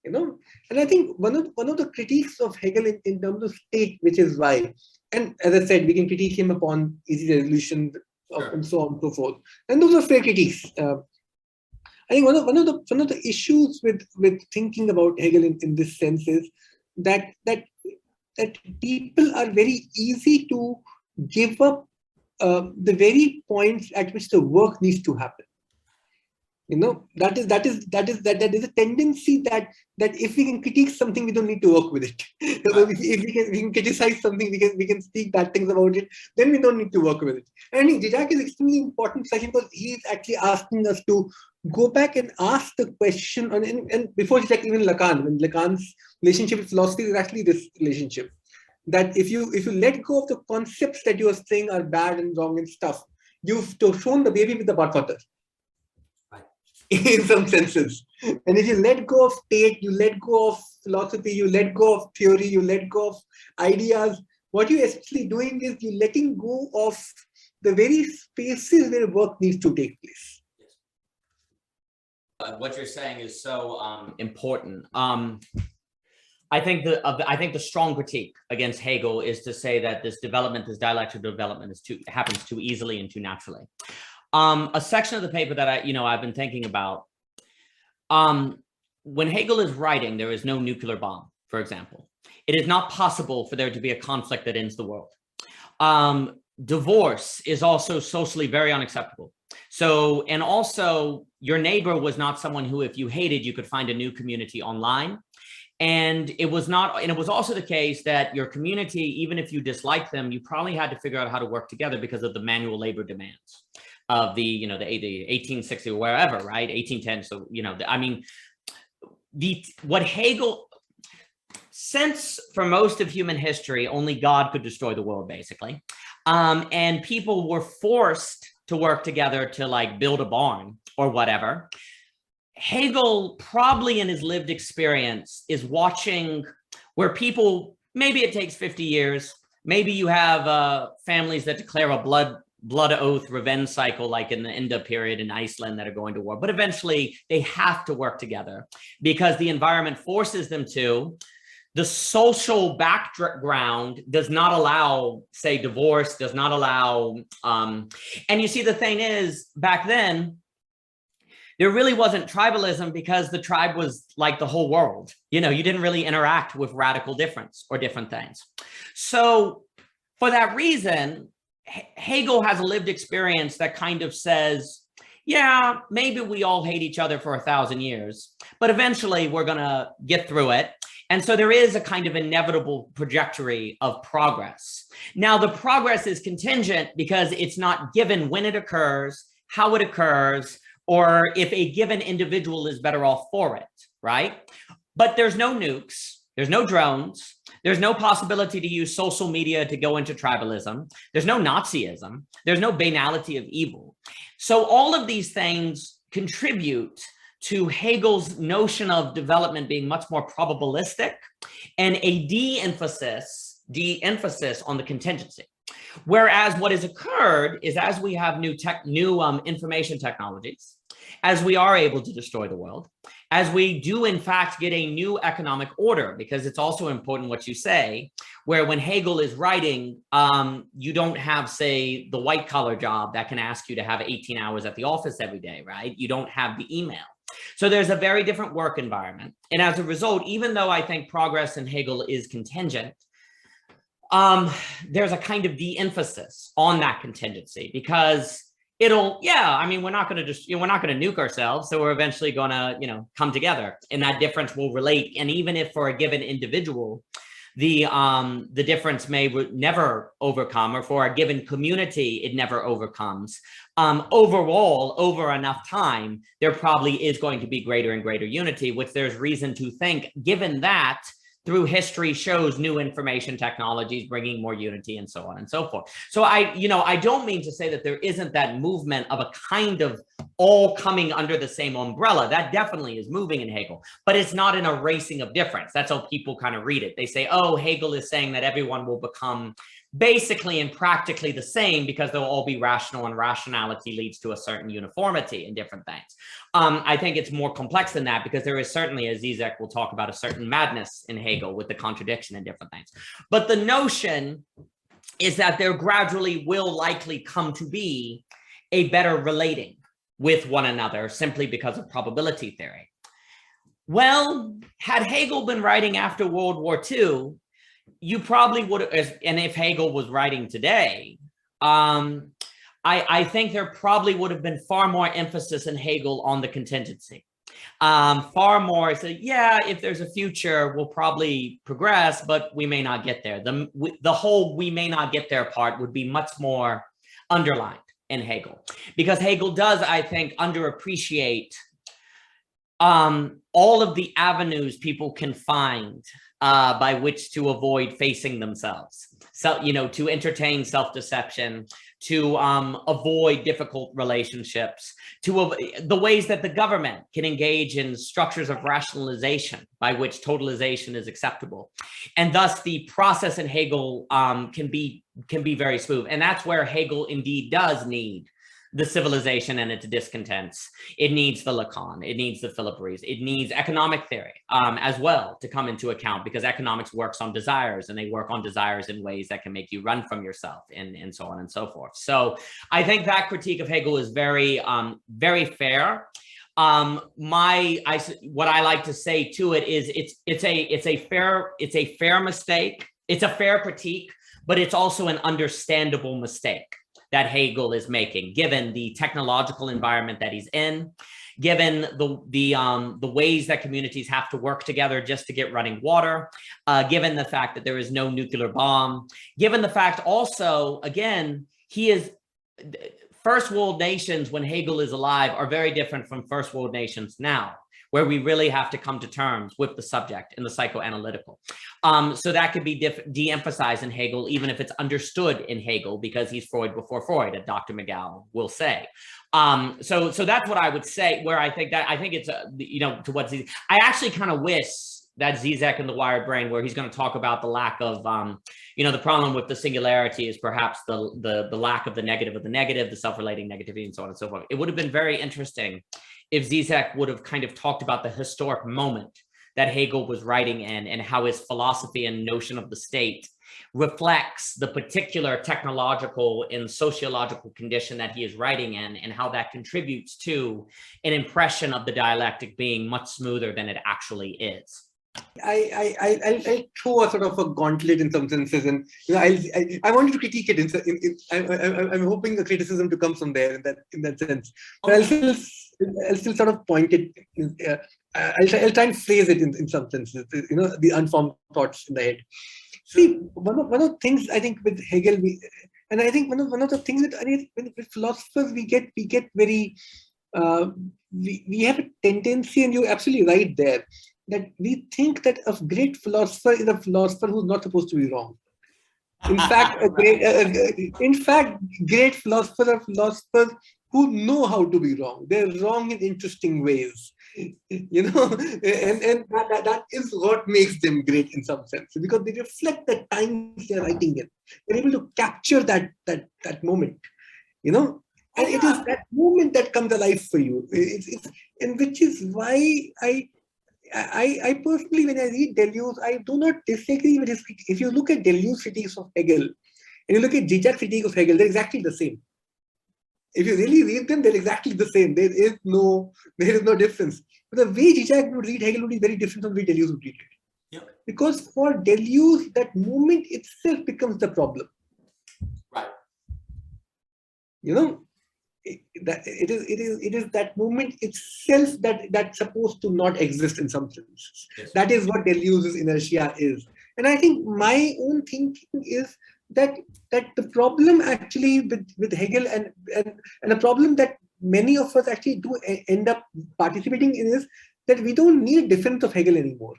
And I think one of the critiques of Hegel in terms of state, which is why, and as I said, we can critique him upon easy resolution and so on and so forth. And those are fair critiques. I think one of the issues with thinking about Hegel in this sense is that people are very easy to give up the very points at which the work needs to happen. That is a tendency that if we can critique something, we don't need to work with it. If we can criticize something, we can speak bad things about it, then we don't need to work with it. And I think Zizek is extremely important because he is actually asking us to go back and ask the question, and before Zizek, even Lacan, when Lacan's relationship with philosophy is actually this relationship. That if you let go of the concepts that you are saying are bad and wrong and stuff, you've shown the baby with the bathwater. Right. In some senses. And if you let go of state, you let go of philosophy, you let go of theory, you let go of ideas, what you're essentially doing is you're letting go of the very spaces where work needs to take place. What you're saying is so important. I think the strong critique against Hegel is to say that this dialectical development happens too easily and too naturally. A section of the paper that I've been thinking about, when Hegel is writing, there is no nuclear bomb, for example. It is not possible for there to be a conflict that ends the world. Divorce is also socially very unacceptable. So, and also your neighbor was not someone who, if you hated, you could find a new community online. And it was also the case that your community, even if you disliked them, you probably had to figure out how to work together because of the manual labor demands of the 1860 or wherever, right? 1810. So, what Hegel, since for most of human history, only God could destroy the world, basically. And people were forced to work together to build a barn or whatever. Hegel, probably in his lived experience, is watching where people, maybe it takes 50 years, maybe you have families that declare a blood oath revenge cycle, like in the Enda period in Iceland, that are going to war, but eventually they have to work together because the environment forces them to. the social background does not allow, say, divorce, does not allow, and you see, the thing is, back then, there really wasn't tribalism because the tribe was like the whole world. You know, you didn't really interact with radical difference or different things. So for that reason, Hegel has a lived experience that kind of says, yeah, maybe we all hate each other for 1,000 years, but eventually we're going to get through it. And so there is a kind of inevitable trajectory of progress. Now, the progress is contingent because it's not given when it occurs, how it occurs, or if a given individual is better off for it, right? But there's no nukes, there's no drones, there's no possibility to use social media to go into tribalism, there's no Nazism, there's no banality of evil. So all of these things contribute to Hegel's notion of development being much more probabilistic and a de-emphasis on the contingency. Whereas what has occurred is, as we have new information technologies, as we are able to destroy the world, as we do in fact get a new economic order, because it's also important what you say, where when Hegel is writing, you don't have, say, the white collar job that can ask you to have 18 hours at the office every day, right? You don't have the email. So there's a very different work environment. And as a result, even though I think progress in Hegel is contingent, there's a kind of de-emphasis on that contingency, because I mean, we're not going to nuke ourselves. So we're eventually going to, come together, and that difference will relate. And even if for a given individual, the difference may never overcome, or for a given community, it never overcomes. Overall, over enough time, there probably is going to be greater and greater unity, which there's reason to think, given that through history shows new information technologies bringing more unity and so on and so forth. So I don't mean to say that there isn't that movement of a kind of all coming under the same umbrella. That definitely is moving in Hegel, but it's not an erasing of difference. That's how people kind of read it. They say, oh, Hegel is saying that everyone will become basically and practically the same because they'll all be rational, and rationality leads to a certain uniformity in different things. I think it's more complex than that, because there is certainly, as Zizek will talk about, a certain madness in Hegel with the contradiction and different things. But the notion is that there gradually will likely come to be a better relating with one another simply because of probability theory. Well, had Hegel been writing after World War II, you probably would have, and if Hegel was writing today, I think there probably would have been far more emphasis in Hegel on the contingency. Far more, so yeah, if there's a future, we'll probably progress, but we may not get there. The whole we may not get there part would be much more underlined in Hegel, because Hegel does, I think, underappreciate all of the avenues people can find by which to avoid facing themselves. So, to entertain self-deception, to avoid difficult relationships, to the ways that the government can engage in structures of rationalization by which totalization is acceptable. And thus the process in Hegel can be very smooth. And that's where Hegel indeed does need the civilization and its discontents. It needs the Lacan, it needs the Philipperies, it needs economic theory as well to come into account, because economics works on desires, and they work on desires in ways that can make you run from yourself, and so on and so forth. So I think that critique of Hegel is very, very fair. What I like to say to it is it's a fair mistake. It's a fair critique, but it's also an understandable mistake that Hegel is making, given the technological environment that he's in, given the ways that communities have to work together just to get running water, given the fact that there is no nuclear bomb, given the fact also, again, first world nations when Hegel is alive are very different from first world nations now, where we really have to come to terms with the subject in the psychoanalytical. So that could be de-emphasized in Hegel, even if it's understood in Hegel, because he's Freud before Freud, as Dr. Miguel will say. So that's what I would say, where I think it's, to what Zizek, I actually kind of wish that Zizek in The Wired Brain, where he's going to talk about the lack of, the problem with the singularity is perhaps the lack of the negative, the self-relating negativity, and so on and so forth. It would have been very interesting if Zizek would have kind of talked about the historic moment that Hegel was writing in, and how his philosophy and notion of the state reflects the particular technological and sociological condition that he is writing in, and how that contributes to an impression of the dialectic being much smoother than it actually is. I'll throw a sort of a gauntlet in some senses, and I wanted to critique it. I'm hoping the criticism to come from there in that sense. But I'll still sort of point it. I'll try and phrase it in some senses. The unformed thoughts in the head. See, one of the things I think with Hegel, and I think one of the things with philosophers we get very we have a tendency, and you're absolutely right there, that we think that a great philosopher is a philosopher who's not supposed to be wrong. In fact, great philosophers are philosophers who know how to be wrong. They're wrong in interesting ways, and that is what makes them great in some sense, because they reflect the times they're writing in. They're able to capture that moment, and it is that moment that comes alive for you. And which is why I personally, when I read Deleuze, I do not disagree with his critiques. If you look at Deleuze's critiques of Hegel, and you look at Zizek's critique of Hegel, they're exactly the same. If you really read them, they're exactly the same. There is no difference. But the way Zizek would read Hegel would be very different from the way Deleuze would read it. Yep. Because for Deleuze, that moment itself becomes the problem. Right. It is that moment itself that's supposed to not exist in some sense. Yes. That is what Deleuze's inertia is. And I think my own thinking is that the problem actually with Hegel and the problem that many of us actually do end up participating in is that we don't need a defense of Hegel anymore.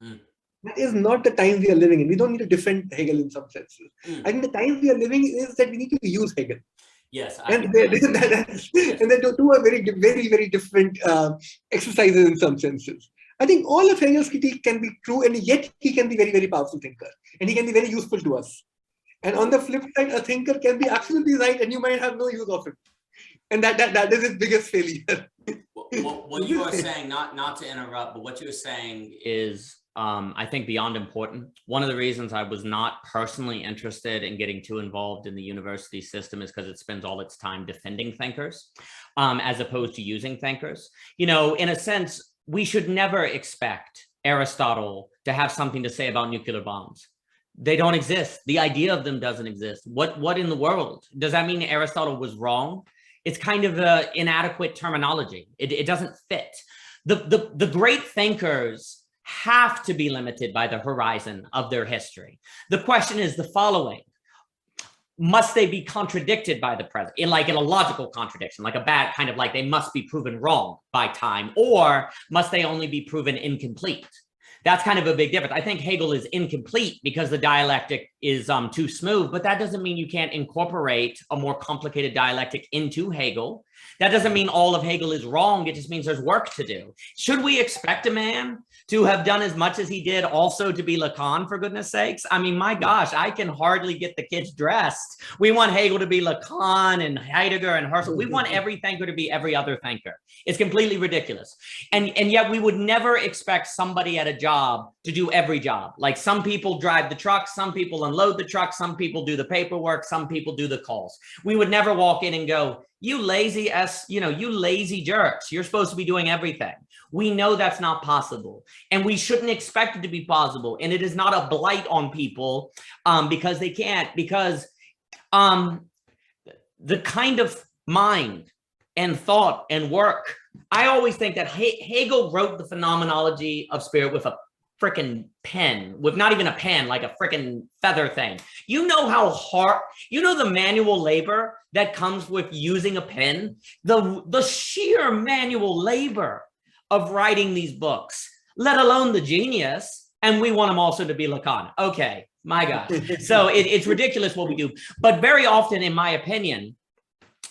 That is not the time we are living in. We don't need to defend Hegel in some senses. I think the time we are living in is that we need to use Hegel. Yes, and they do a very, very, very different exercises in some senses. I think all of Hegel's critique can be true, and yet he can be very, very powerful thinker, and he can be very useful to us. And on the flip side, a thinker can be absolutely right, and you might have no use of it, and that is his biggest failure. What you are saying, not to interrupt, but what you are saying is, I think, beyond important. One of the reasons I was not personally interested in getting too involved in the university system is because it spends all its time defending thinkers, as opposed to using thinkers. In a sense, we should never expect Aristotle to have something to say about nuclear bombs. They don't exist. The idea of them doesn't exist. What in the world? Does that mean Aristotle was wrong? It's kind of an inadequate terminology. It doesn't fit. The great thinkers have to be limited by the horizon of their history. The question is the following: must they be contradicted by the present, in a logical contradiction, like a bad kind of like they must be proven wrong by time, or must they only be proven incomplete? That's kind of a big difference. I think Hegel is incomplete because the dialectic is too smooth, but that doesn't mean you can't incorporate a more complicated dialectic into Hegel. That doesn't mean all of Hegel is wrong. It just means there's work to do. Should we expect a man to have done as much as he did also to be Lacan, for goodness sakes? I mean, my gosh, I can hardly get the kids dressed. We want Hegel to be Lacan and Heidegger and Husserl. We want every thinker to be every other thinker. It's completely ridiculous. And yet we would never expect somebody at a job to do every job. Like, some people drive the truck, some people unload the truck, some people do the paperwork, some people do the calls. We would never walk in and go, you lazy jerks, you're supposed to be doing everything. We know that's not possible, and we shouldn't expect it to be possible. And it is not a blight on people because they can't, because the kind of mind and thought and work, I always think that Hegel wrote the phenomenology of spirit with a freaking pen, with not even a pen, like a freaking feather thing. You know how hard, the manual labor that comes with using a pen, the sheer manual labor of writing these books, let alone the genius. And we want them also to be Lacan. Okay, my gosh. So it's ridiculous what we do. But very often, in my opinion,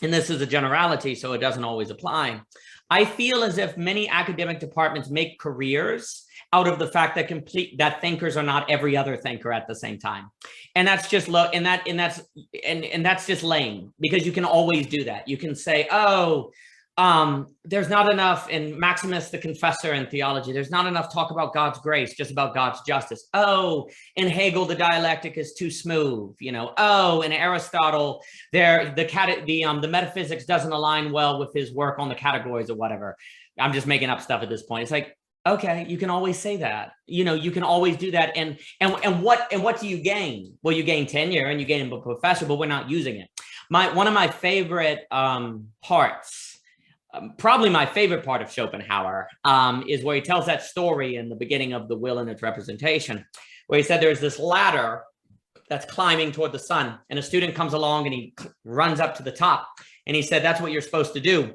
and this is a generality, so it doesn't always apply, I feel as if many academic departments make careers out of the fact that thinkers are not every other thinker at the same time, and that's just that's just lame, because you can always do that. You can say, oh, there's not enough in Maximus the Confessor in theology. There's not enough talk about God's grace, just about God's justice. Oh, in Hegel, the dialectic is too smooth. You know, oh, in Aristotle, the metaphysics doesn't align well with his work on the categories or whatever. I'm just making up stuff at this point. It's like, okay, you can always say that. You know, you can always do that. And what do you gain? Well, you gain tenure and you gain a professor, but we're not using it. One of my favorite parts. Probably my favorite part of Schopenhauer is where he tells that story in the beginning of The Will and Its Representation, where he said there's this ladder that's climbing toward the sun, and a student comes along and he runs up to the top, and he said, that's what you're supposed to do.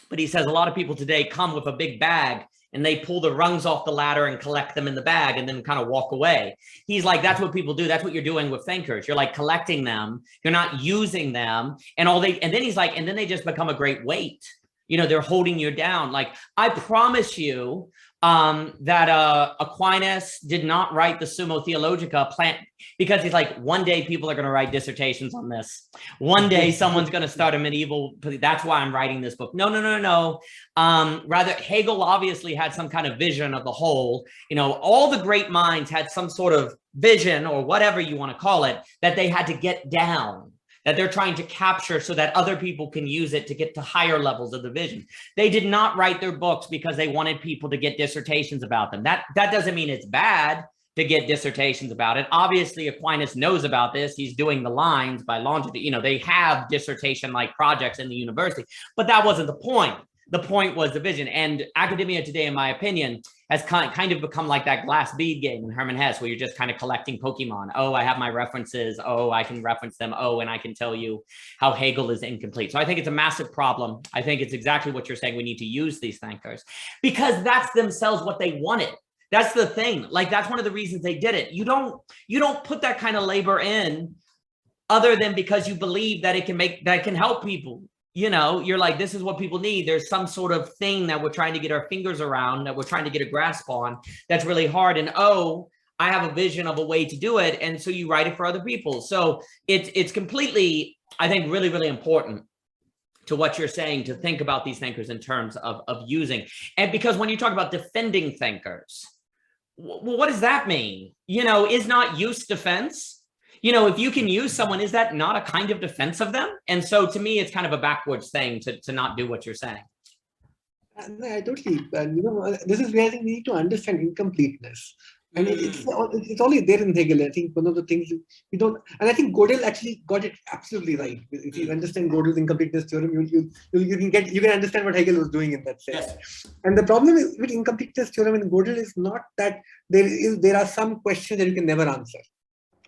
But he says a lot of people today come with a big bag and they pull the rungs off the ladder and collect them in the bag and then kind of walk away. He's like, that's what people do. That's what you're doing with thinkers. You're like collecting them. You're not using them. And then he's like, and then they just become a great weight. You know, they're holding you down. Like, I promise you that Aquinas did not write the Summa Theologica because he's like, one day people are going to write dissertations on this. One day someone's going to start a medieval. That's why I'm writing this book. No. Rather, Hegel obviously had some kind of vision of the whole. You know, all the great minds had some sort of vision, or whatever you want to call it, that they had to get down, that they're trying to capture so that other people can use it to get to higher levels of the vision. They did not write their books because they wanted people to get dissertations about them. That doesn't mean it's bad to get dissertations about it. Obviously, Aquinas knows about this. He's doing the lines by longitude. You know, they have dissertation-like projects in the university, but that wasn't the point. The point was the vision. And academia today, in my opinion, has kind of become like that glass bead game in Hermann Hesse, where you're just kind of collecting Pokemon. Oh, I have my references. Oh, I can reference them. Oh, and I can tell you how Hegel is incomplete. So I think it's a massive problem. I think it's exactly what you're saying. We need to use these thinkers because that's themselves what they wanted. That's the thing. Like, that's one of the reasons they did it. You don't put that kind of labor in other than because you believe that it can help people. You know, you're like, this is what people need. There's some sort of thing that we're trying to get our fingers around, that we're trying to get a grasp on, that's really hard. And oh, I have a vision of a way to do it. And so you write it for other people. So it's completely, I think, really, really important to what you're saying, to think about these thinkers in terms of using. And because when you talk about defending thinkers, well, what does that mean? You know, is not use defense? You know, if you can use someone, is that not a kind of defense of them? And so to me, it's kind of a backwards thing to not do what you're saying. I totally, this is where I think we need to understand incompleteness. I mean, it's only there in Hegel. I think one of the things we don't, and I think Gödel actually got it absolutely right. If you understand Gödel's incompleteness theorem, you can understand what Hegel was doing in that sense. Yes. And the problem is with incompleteness theorem in Gödel is not that there are some questions that you can never answer.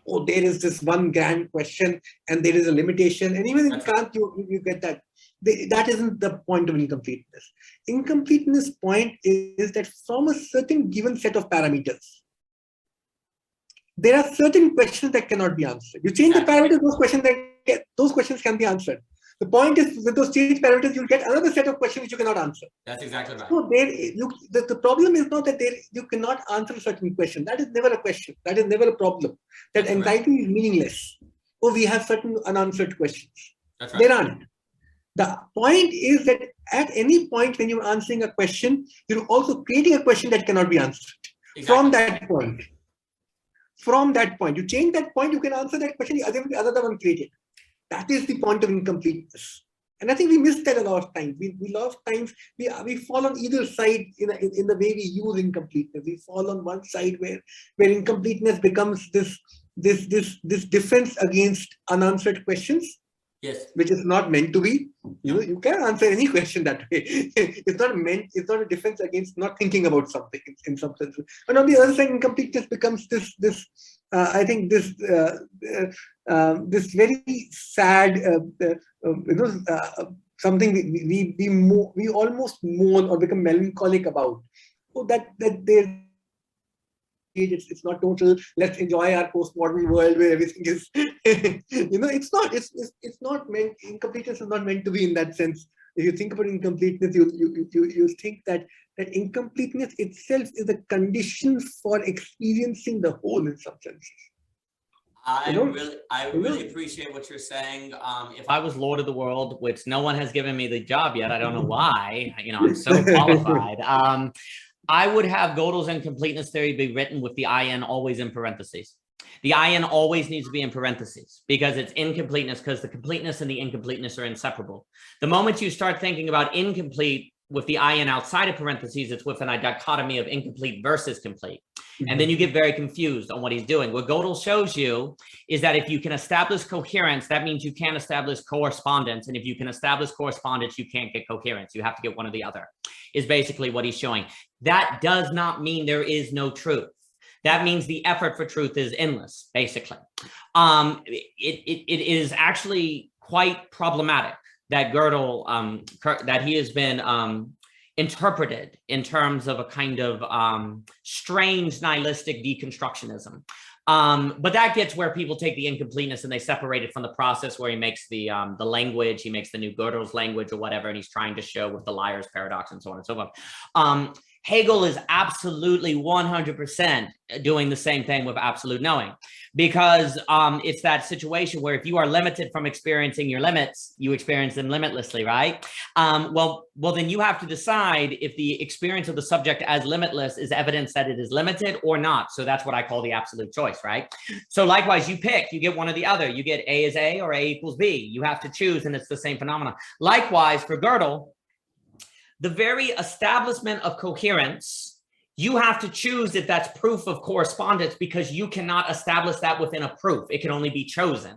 Oh, there is this one grand question and there is a limitation. And even in Kant, you get that. That isn't the point of incompleteness. Incompleteness point is that from a certain given set of parameters, there are certain questions that cannot be answered. You change the parameters, those questions can be answered. The point is, with those changed parameters, you'll get another set of questions which you cannot answer. That's exactly right. So the problem is not that you cannot answer a certain question. That is never a question. That is never a problem. That anxiety is meaningless. Oh, we have certain unanswered questions. That's right. There aren't. The point is that at any point when you're answering a question, you're also creating a question that cannot be answered. Exactly. From that point, you change that point, you can answer that question, the other one created. That is the point of incompleteness. And I think we miss that a lot of times. We a lot of times we fall on either side in the way we use incompleteness. We fall on one side where incompleteness becomes this defense against unanswered questions. Yes, which is not meant to be. You can answer any question that way. It's not a defense against not thinking about something in some sense. And on the other side, incompleteness becomes this very sad, something we almost mourn or become melancholic about. Oh, that there. It's not total. Let's enjoy our postmodern world where everything is, it's not. It's not meant. Incompleteness is not meant to be in that sense. If you think about incompleteness, you think that incompleteness itself is a condition for experiencing the whole in some senses. I really appreciate what you're saying. If I was Lord of the World, which no one has given me the job yet, I don't know why, I'm so qualified. I would have Gödel's incompleteness theory be written with the IN always in parentheses. The IN always needs to be in parentheses because it's incompleteness, because the completeness and the incompleteness are inseparable. The moment you start thinking about incomplete with the IN outside of parentheses, it's with a dichotomy of incomplete versus complete. And then you get very confused on what he's doing. What Gödel shows you is that if you can establish coherence, that means you can't establish correspondence. And if you can establish correspondence, you can't get coherence. You have to get one or the other, is basically what he's showing. That does not mean there is no truth. That means the effort for truth is endless, basically. It is actually quite problematic that Gödel, that he has been interpreted in terms of a kind of strange nihilistic deconstructionism. But that gets where people take the incompleteness and they separate it from the process where he makes the language, he makes the new Gödel's language or whatever, and he's trying to show with the liar's paradox and so on and so forth. Hegel is absolutely 100% doing the same thing with absolute knowing, because it's that situation where if you are limited from experiencing your limits, you experience them limitlessly, right? Well, then you have to decide if the experience of the subject as limitless is evidence that it is limited or not. So that's what I call the absolute choice, right? So likewise, you pick, you get one or the other. You get A is A or A equals B. You have to choose, and it's the same phenomenon. Likewise, for Gödel, the very establishment of coherence, you have to choose if that's proof of correspondence, because you cannot establish that within a proof. It can only be chosen,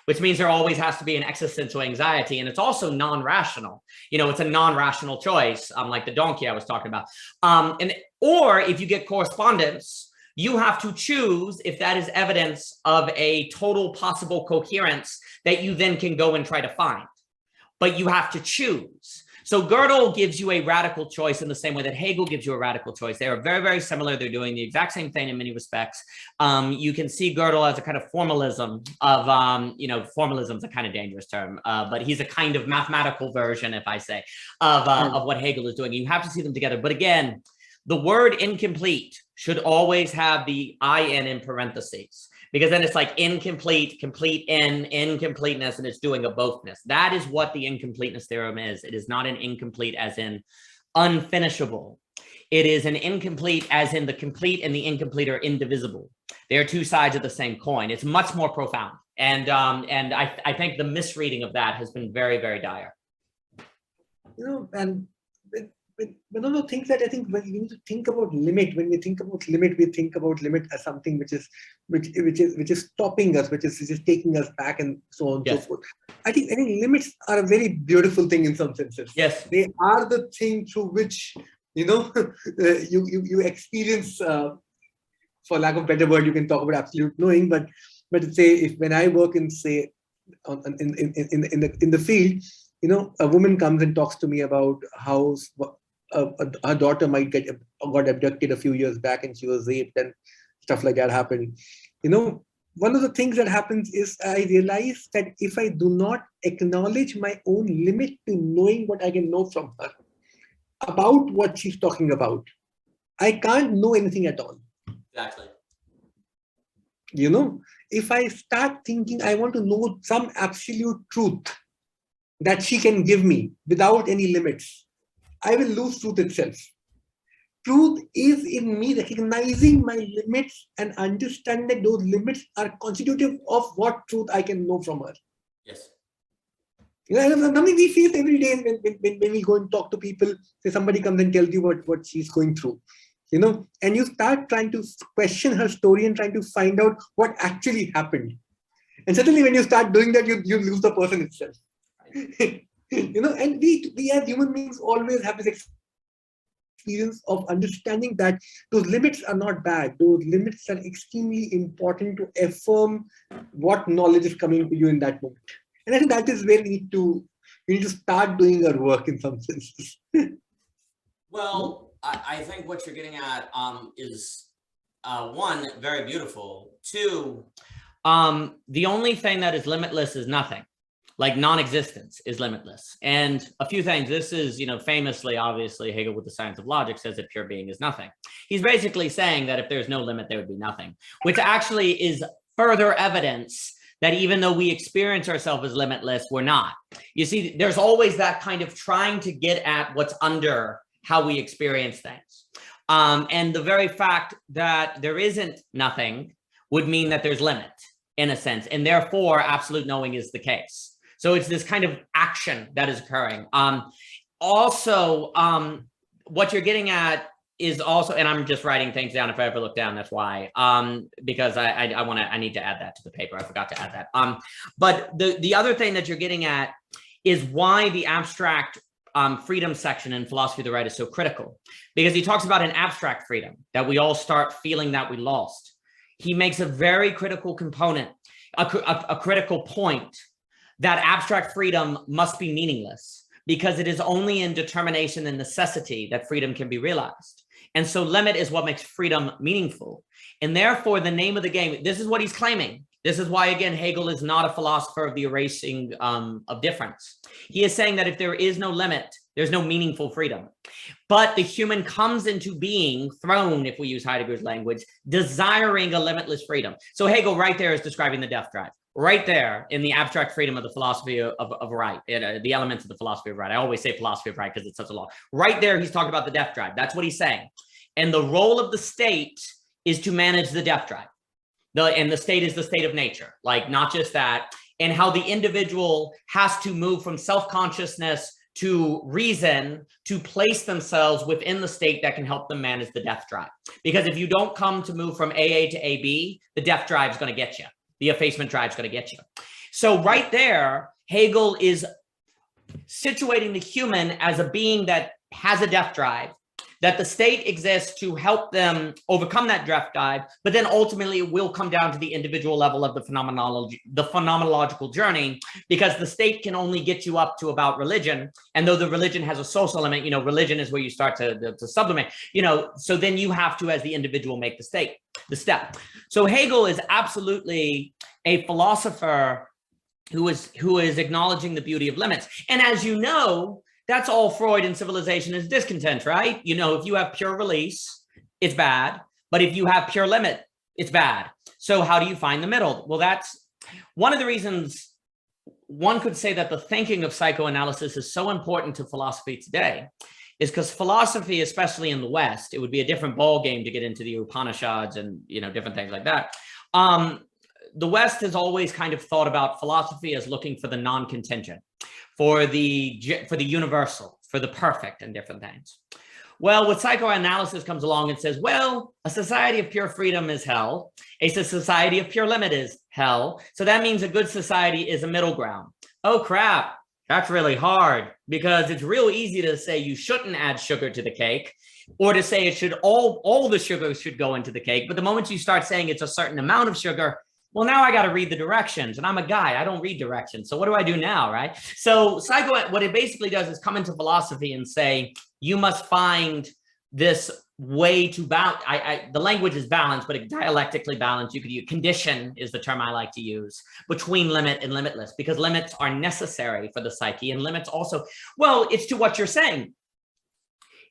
which means there always has to be an existential anxiety. And it's also non-rational. It's a non-rational choice, like the donkey I was talking about. Or if you get correspondence, you have to choose if that is evidence of a total possible coherence that you then can go and try to find. But you have to choose. So Gödel gives you a radical choice in the same way that Hegel gives you a radical choice. They are very, very similar. They're doing the exact same thing in many respects. You can see Gödel as a kind of formalism of, formalism is a kind of dangerous term, but he's a kind of mathematical version, if I say, of what Hegel is doing. You have to see them together. But again, the word incomplete should always have the IN in parentheses, because then it's like incomplete, complete in, incompleteness, and it's doing a bothness. That is what the incompleteness theorem is. It is not an incomplete as in unfinishable. It is an incomplete as in the complete and the incomplete are indivisible. They are two sides of the same coin. It's much more profound. And I think the misreading of that has been very, very dire. And one of the things that I think when we need to think about limit, when we think about limit as something which is stopping us, which is taking us back and so on and so forth. I think limits are a very beautiful thing in some senses. Yes, they are the thing through which you experience. For lack of a better word, you can talk about absolute knowing, but say when I work in say in the field, a woman comes and talks to me about how her daughter got abducted a few years back and she was raped and stuff like that happened. One of the things that happens is I realize that if I do not acknowledge my own limit to knowing what I can know from her about what she's talking about, I can't know anything at all. Exactly. If I start thinking I want to know some absolute truth that she can give me without any limits, I will lose truth itself. Truth is in me recognizing my limits and understand that those limits are constitutive of what truth I can know from her. Yes. Something we face every day when we go and talk to people. Say somebody comes and tells you what she's going through, and you start trying to question her story and trying to find out what actually happened. And suddenly when you start doing that, you lose the person itself. And we as human beings always have this experience of understanding that those limits are not bad. Those limits are extremely important to affirm what knowledge is coming to you in that moment. And I think that is where we need to start doing our work in some senses. Well, I think what you're getting at is one, very beautiful. Two, the only thing that is limitless is nothing. Like non-existence is limitless. And a few things, this is, famously, obviously, Hegel with the science of logic says that pure being is nothing. He's basically saying that if there's no limit, there would be nothing, which actually is further evidence that even though we experience ourselves as limitless, we're not. You see, there's always that kind of trying to get at what's under how we experience things. And the very fact that there isn't nothing would mean that there's limit, in a sense, and therefore absolute knowing is the case. So it's this kind of action that is occurring. Also, what you're getting at is also, and I'm just writing things down if I ever look down, that's why, because I need to add that to the paper. I forgot to add that. But the other thing that you're getting at is why the abstract freedom section in Philosophy of the Right is so critical, because he talks about an abstract freedom that we all start feeling that we lost. He makes a very critical component, a critical point, that abstract freedom must be meaningless, because it is only in determination and necessity that freedom can be realized. And so limit is what makes freedom meaningful. And therefore, the name of the game, this is what he's claiming. This is why, again, Hegel is not a philosopher of the erasing of difference. He is saying that if there is no limit, there's no meaningful freedom. But the human comes into being, thrown, if we use Heidegger's language, desiring a limitless freedom. So Hegel right there is describing the death drive. Right there in the abstract freedom of the philosophy of right, the elements of the philosophy of right. I always say philosophy of right because it's such a law. Right there, he's talking about the death drive. That's what he's saying. And the role of the state is to manage the death drive. And the state is the state of nature, like not just that, and how the individual has to move from self-consciousness to reason to place themselves within the state that can help them manage the death drive. Because if you don't come to move from AA to AB, the death drive is going to get you. The effacement drive is going to get you. So right there, Hegel is situating the human as a being that has a death drive, that the state exists to help them overcome that death drive, but then ultimately it will come down to the individual level of the phenomenological journey, because the state can only get you up to about religion. And though the religion has a social element, you know, religion is where you start to sublimate, you know, so then you have to, as the individual, make the step. So Hegel is absolutely a philosopher who is acknowledging the beauty of limits. And as you know, that's all Freud in Civilization is discontent, right? You know, if you have pure release, it's bad. But if you have pure limit, it's bad. So how do you find the middle? Well, that's one of the reasons one could say that the thinking of psychoanalysis is so important to philosophy today, is because philosophy, especially in the West, it would be a different ball game to get into the Upanishads and, you know, different things like that. The West has always kind of thought about philosophy as looking for the non-contingent, for the universal, for the perfect and different things. Well, with psychoanalysis comes along and says, well, a society of pure freedom is hell. A society of pure limit is hell. So that means a good society is a middle ground. Oh, crap. That's really hard, because it's real easy to say you shouldn't add sugar to the cake, or to say it should all the sugar should go into the cake. But the moment you start saying it's a certain amount of sugar, well, now I got to read the directions, and I'm a guy, I don't read directions. So what do I do now, right? So what it basically does is come into philosophy and say, you must find this way to balance. The language is balanced, but it's dialectically balanced. You could use condition is the term I like to use, between limit and limitless, because limits are necessary for the psyche, and limits also, well, it's to what you're saying.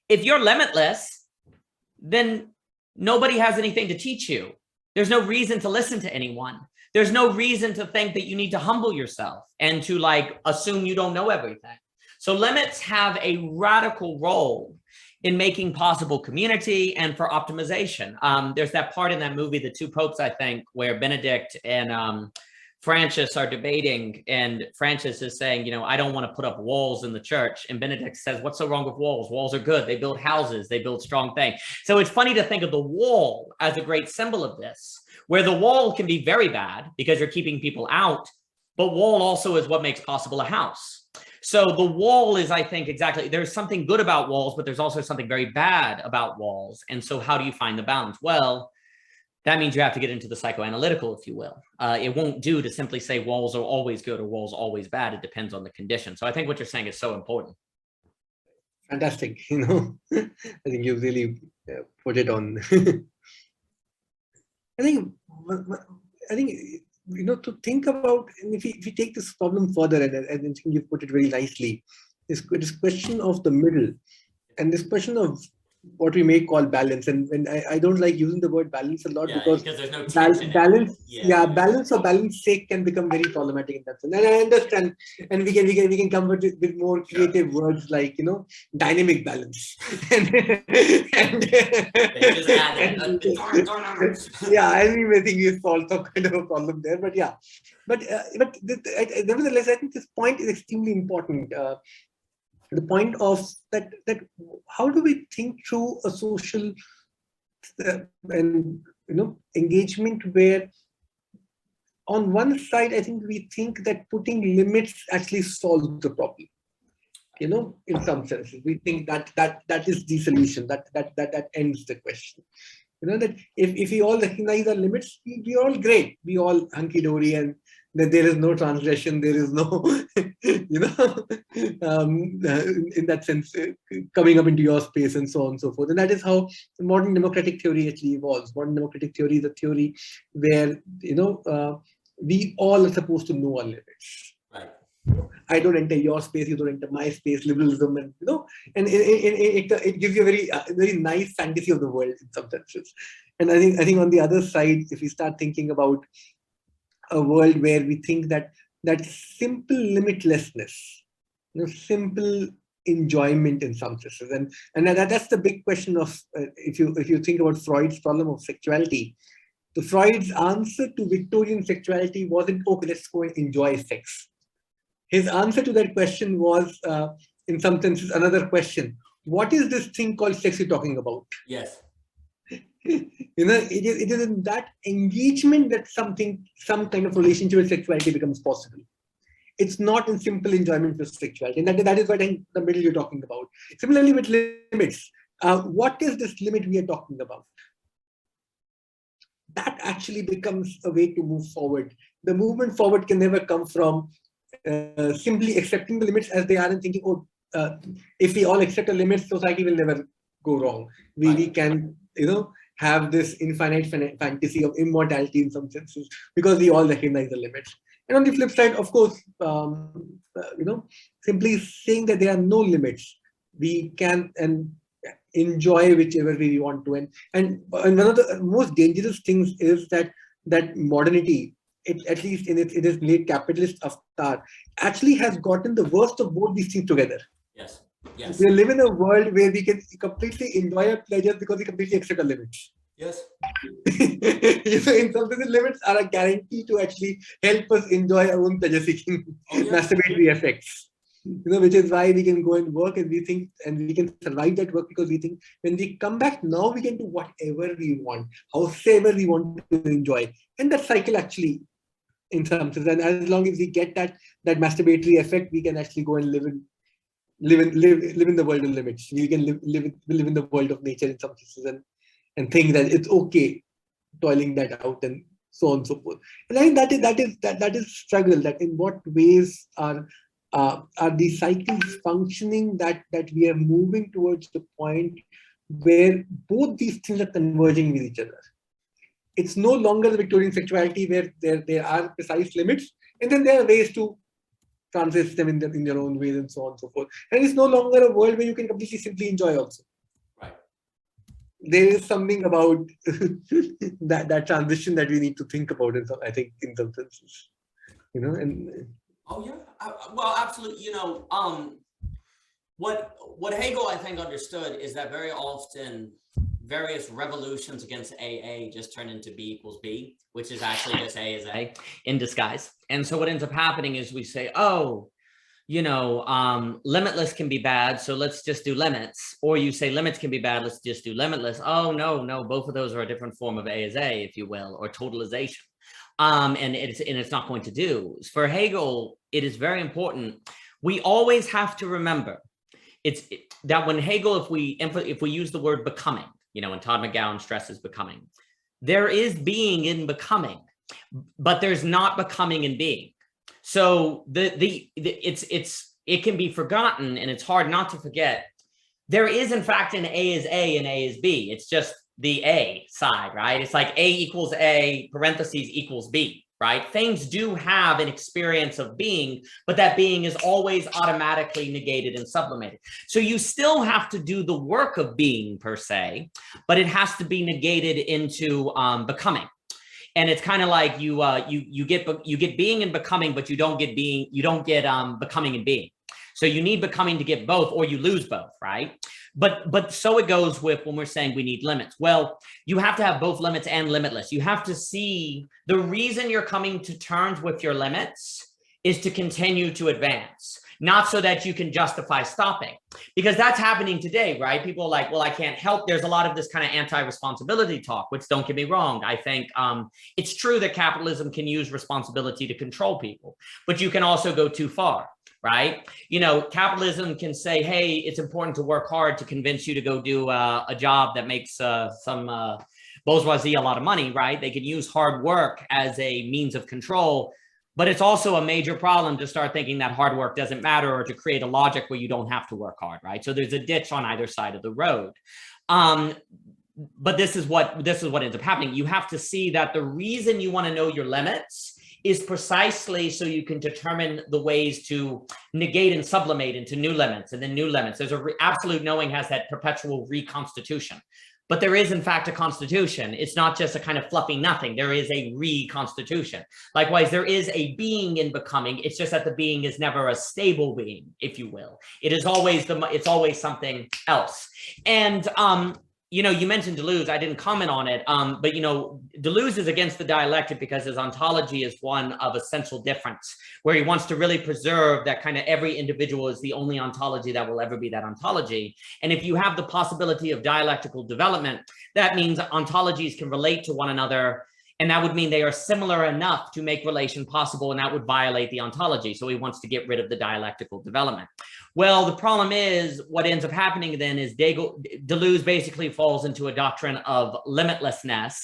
If you're limitless, then nobody has anything to teach you. There's no reason to listen to anyone. There's no reason to think that you need to humble yourself and to like assume you don't know everything. So limits have a radical role in making possible community and for optimization. There's that part in that movie, The Two Popes, I think, where Benedict and Francis are debating, and Francis is saying, you know, I don't want to put up walls in the church. And Benedict says, what's so wrong with walls? Walls are good. They build houses. They build strong things. So it's funny to think of the wall as a great symbol of this, where the wall can be very bad because you're keeping people out, but wall also is what makes possible a house. So the wall is, I think, exactly, there's something good about walls, but there's also something very bad about walls. And so how do you find the balance? Well, that means you have to get into the psychoanalytical, if you will. It won't do to simply say walls are always good or walls always bad. It depends on the condition. So I think what you're saying is so important. Fantastic. You know, I think you really put it on. I think, you know, to think about, and if we take this problem further, and I think you put it very nicely, this question of the middle, and this question of what we may call balance. And I don't like using the word balance a lot, because there's no tension. Balance, balance for balance sake can become very problematic in that sense. And I understand, and we can come with more creative words like, dynamic balance. and, They just add I think we solved some kind of a problem there. But nevertheless, I think this point is extremely important. The point of that how do we think through a social and engagement where on one side I think we think that putting limits actually solves the problem. In some senses we think that is the solution, that ends the question. That if we all recognize our limits, we are all great, we all hunky-dory, and that there is no transgression, there is no, in that sense, coming up into your space and so on and so forth. And that is how modern democratic theory actually evolves. Modern democratic theory is a theory where, we all are supposed to know our limits. Right. I don't enter your space, you don't enter my space, liberalism, and and it gives you a very nice fantasy of the world in some senses. And I think on the other side, if we start thinking about a world where we think that simple limitlessness, simple enjoyment in some senses, and that's the big question of if you think about Freud's problem of sexuality. The Freud's answer to Victorian sexuality wasn't, okay, let's go and enjoy sex. His answer to that question was, in some senses, another question. What is this thing called sex you're talking about? Yes. It is in that engagement that some kind of relationship with sexuality becomes possible. It's not in simple enjoyment with sexuality. And that is what in the middle you're talking about. Similarly with limits. What is this limit we are talking about? That actually becomes a way to move forward. The movement forward can never come from simply accepting the limits as they are and thinking, if we all accept the limits, society will never go wrong. We can, have this infinite fantasy of immortality in some senses because we all recognize the limits. And on the flip side, of course, simply saying that there are no limits, we can and enjoy whichever way we want to. And one of the most dangerous things is that modernity, at least in its late capitalist avatar, actually has gotten the worst of both these things together. Yes. Yes. We live in a world where we can completely enjoy our pleasures because we completely accept our limits. Yes. In some sense, limits are a guarantee to actually help us enjoy our own pleasure-seeking masturbatory effects. Which is why we can go and work and we think, and we can survive that work because we think when we come back now, we can do whatever we want, however we want to enjoy. And that cycle actually, in some sense, and as long as we get that masturbatory effect, we can actually go and live in the world of limits. We can live in the world of nature in some cases and think that it's okay toiling that out and so on and so forth. And I think that is struggle, that in what ways are these cycles functioning, that we are moving towards the point where both these things are converging with each other. It's no longer the Victorian sexuality where there are precise limits, and then there are ways to translate them in their own ways and so on and so forth. And it's no longer a world where you can completely simply enjoy also. Right. There is something about that transition that we need to think about, I think, in some senses. And oh yeah, well, absolutely. What Hegel, I think, understood is that very often various revolutions against AA just turn into B equals B, which is actually just A is A in disguise. And so what ends up happening is we say, limitless can be bad, so let's just do limits. Or you say limits can be bad, let's just do limitless. Oh, no, both of those are a different form of A is A, if you will, or totalization. And it's not going to do. For Hegel, it is very important. We always have to remember that when Hegel, if we use the word becoming, and Todd McGowan stresses becoming, there is being in becoming, but there's not becoming in being. So it can be forgotten, and it's hard not to forget. There is, in fact, an A is A and A is B. It's just the A side, right? It's like A equals A, parentheses equals B. right? Things do have an experience of being, but that being is always automatically negated and sublimated. So you still have to do the work of being per se, but it has to be negated into becoming. And it's kind of like you get being and becoming, but you don't get becoming and being. So you need becoming to get both, or you lose both, right? But so it goes with when we're saying we need limits. Well, you have to have both limits and limitless. You have to see the reason you're coming to terms with your limits is to continue to advance, not so that you can justify stopping, because that's happening today, right? People are like, well, I can't help. There's a lot of this kind of anti-responsibility talk, which, don't get me wrong, I think it's true that capitalism can use responsibility to control people, but you can also go too far. Right? You know, capitalism can say, hey, it's important to work hard to convince you to go do a job that makes some bourgeoisie a lot of money, right? They can use hard work as a means of control, but it's also a major problem to start thinking that hard work doesn't matter, or to create a logic where you don't have to work hard, right? So there's a ditch on either side of the road. But this is what ends up happening. You have to see that the reason you want to know your limits is precisely so you can determine the ways to negate and sublimate into new limits and then new limits. There's absolute knowing has that perpetual reconstitution, but there is in fact a constitution. It's not just a kind of fluffy nothing. There is a reconstitution. Likewise, there is a being in becoming. It's just that the being is never a stable being, if you will. It is always it's always something else. And you know, you mentioned Deleuze. I didn't comment on it, but you know, Deleuze is against the dialectic because his ontology is one of essential difference, where he wants to really preserve that kind of every individual is the only ontology that will ever be that ontology. And if you have the possibility of dialectical development, that means ontologies can relate to one another, and that would mean they are similar enough to make relation possible, and that would violate the ontology. So he wants to get rid of the dialectical development. Well, the problem is what ends up happening then is Deleuze basically falls into a doctrine of limitlessness,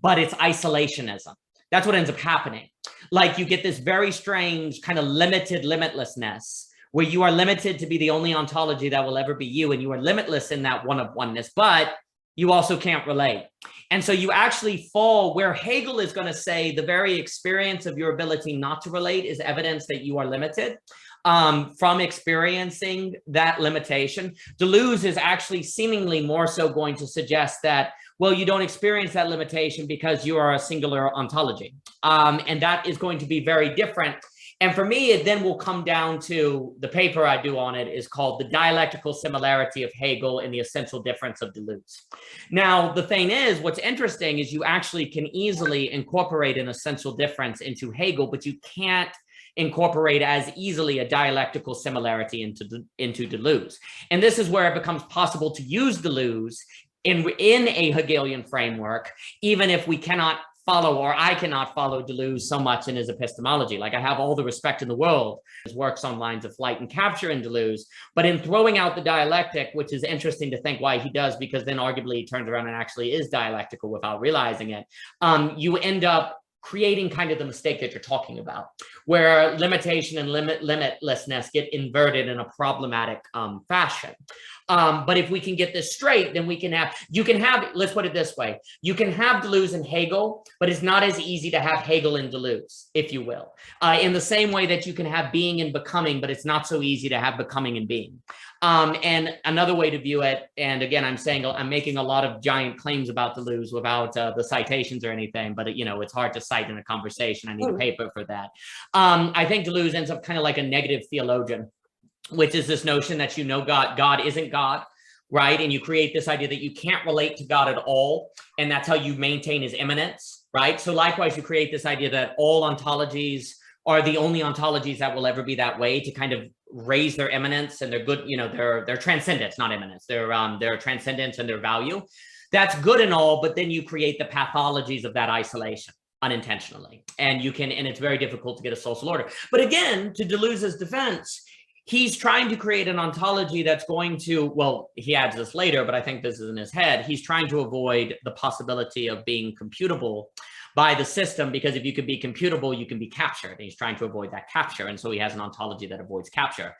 but it's isolationism. That's what ends up happening. Like you get this very strange kind of limited limitlessness, where you are limited to be the only ontology that will ever be you, and you are limitless in that one of oneness, but you also can't relate. And so you actually fall where Hegel is going to say the very experience of your ability not to relate is evidence that you are limited. From experiencing that limitation, Deleuze is actually seemingly more so going to suggest that, well, you don't experience that limitation because you are a singular ontology. And that is going to be very different. And for me, it then will come down to the paper I do on it is called The Dialectical Similarity of Hegel and the Essential Difference of Deleuze. Now, the thing is, what's interesting is you actually can easily incorporate an essential difference into Hegel, but you can't incorporate as easily a dialectical similarity into Deleuze. And this is where it becomes possible to use Deleuze in a Hegelian framework, even if we cannot follow, or I cannot follow Deleuze so much in his epistemology. Like I have all the respect in the world. His works on lines of flight and capture in Deleuze, but in throwing out the dialectic, which is interesting to think why he does, because then arguably he turns around and actually is dialectical without realizing it, you end up creating kind of the mistake that you're talking about, where limitation and limitlessness get inverted in a problematic fashion. But if we can get this straight, then you can have, let's put it this way, you can have Deleuze and Hegel, but it's not as easy to have Hegel and Deleuze, if you will. In the same way that you can have being and becoming, but it's not so easy to have becoming and being. And another way to view it, and again, I'm making a lot of giant claims about Deleuze without the citations or anything, but you know, it's hard to cite in a conversation. I need a paper for that. I think Deleuze ends up kind of like a negative theologian, which is this notion that, you know, God isn't God, right? And you create this idea that you can't relate to God at all, and that's how you maintain his immanence, right? So likewise, you create this idea that all ontologies are the only ontologies that will ever be that way, to kind of raise their immanence and their good, you know, their transcendence, not immanence, their transcendence and their value. That's good and all, but then you create the pathologies of that isolation unintentionally, and it's very difficult to get a social order. But again, to Deleuze's defense, he's trying to create an ontology that's going to, well, he adds this later, but I think this is in his head. He's trying to avoid the possibility of being computable by the system, because if you can be computable, you can be captured. And he's trying to avoid that capture. And so he has an ontology that avoids capture.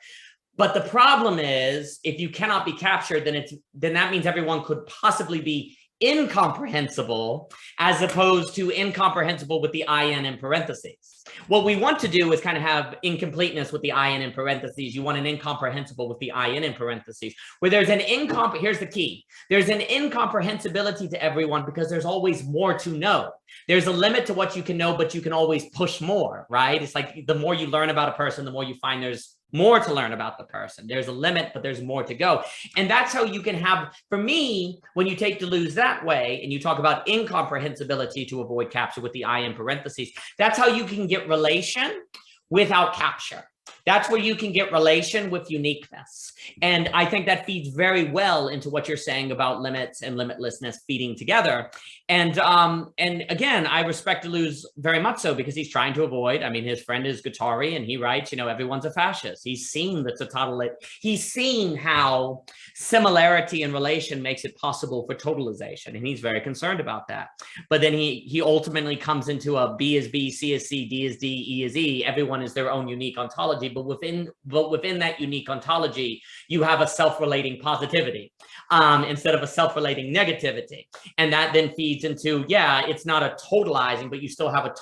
But the problem is, if you cannot be captured, then that means everyone could possibly be incomprehensible as opposed to incomprehensible with the IN in parentheses. What we want to do is kind of have incompleteness with the IN in parentheses. You want an incomprehensible with the IN in parentheses, where there's an here's the key. There's an incomprehensibility to everyone because there's always more to know. There's a limit to what you can know, but you can always push more, right? It's like the more you learn about a person, the more you find there's more to learn about the person. There's a limit, but there's more to go. And that's how you can have, for me, when you take Deleuze that way, and you talk about incomprehensibility to avoid capture with the I in parentheses, that's how you can get relation without capture. That's where you can get relation with uniqueness. And I think that feeds very well into what you're saying about limits and limitlessness feeding together. And again, I respect Deleuze very much so because he's trying to avoid, I mean, his friend is Guattari and he writes, you know, everyone's a fascist. He's seen that he's seen how similarity and relation makes it possible for totalization. And he's very concerned about that. But then he ultimately comes into a B is B, C is C, D is D, E is E. Everyone is their own unique ontology. But within that unique ontology, you have a self-relating positivity instead of a self-relating negativity. And that then feeds into, yeah, it's not a totalizing, but you still have a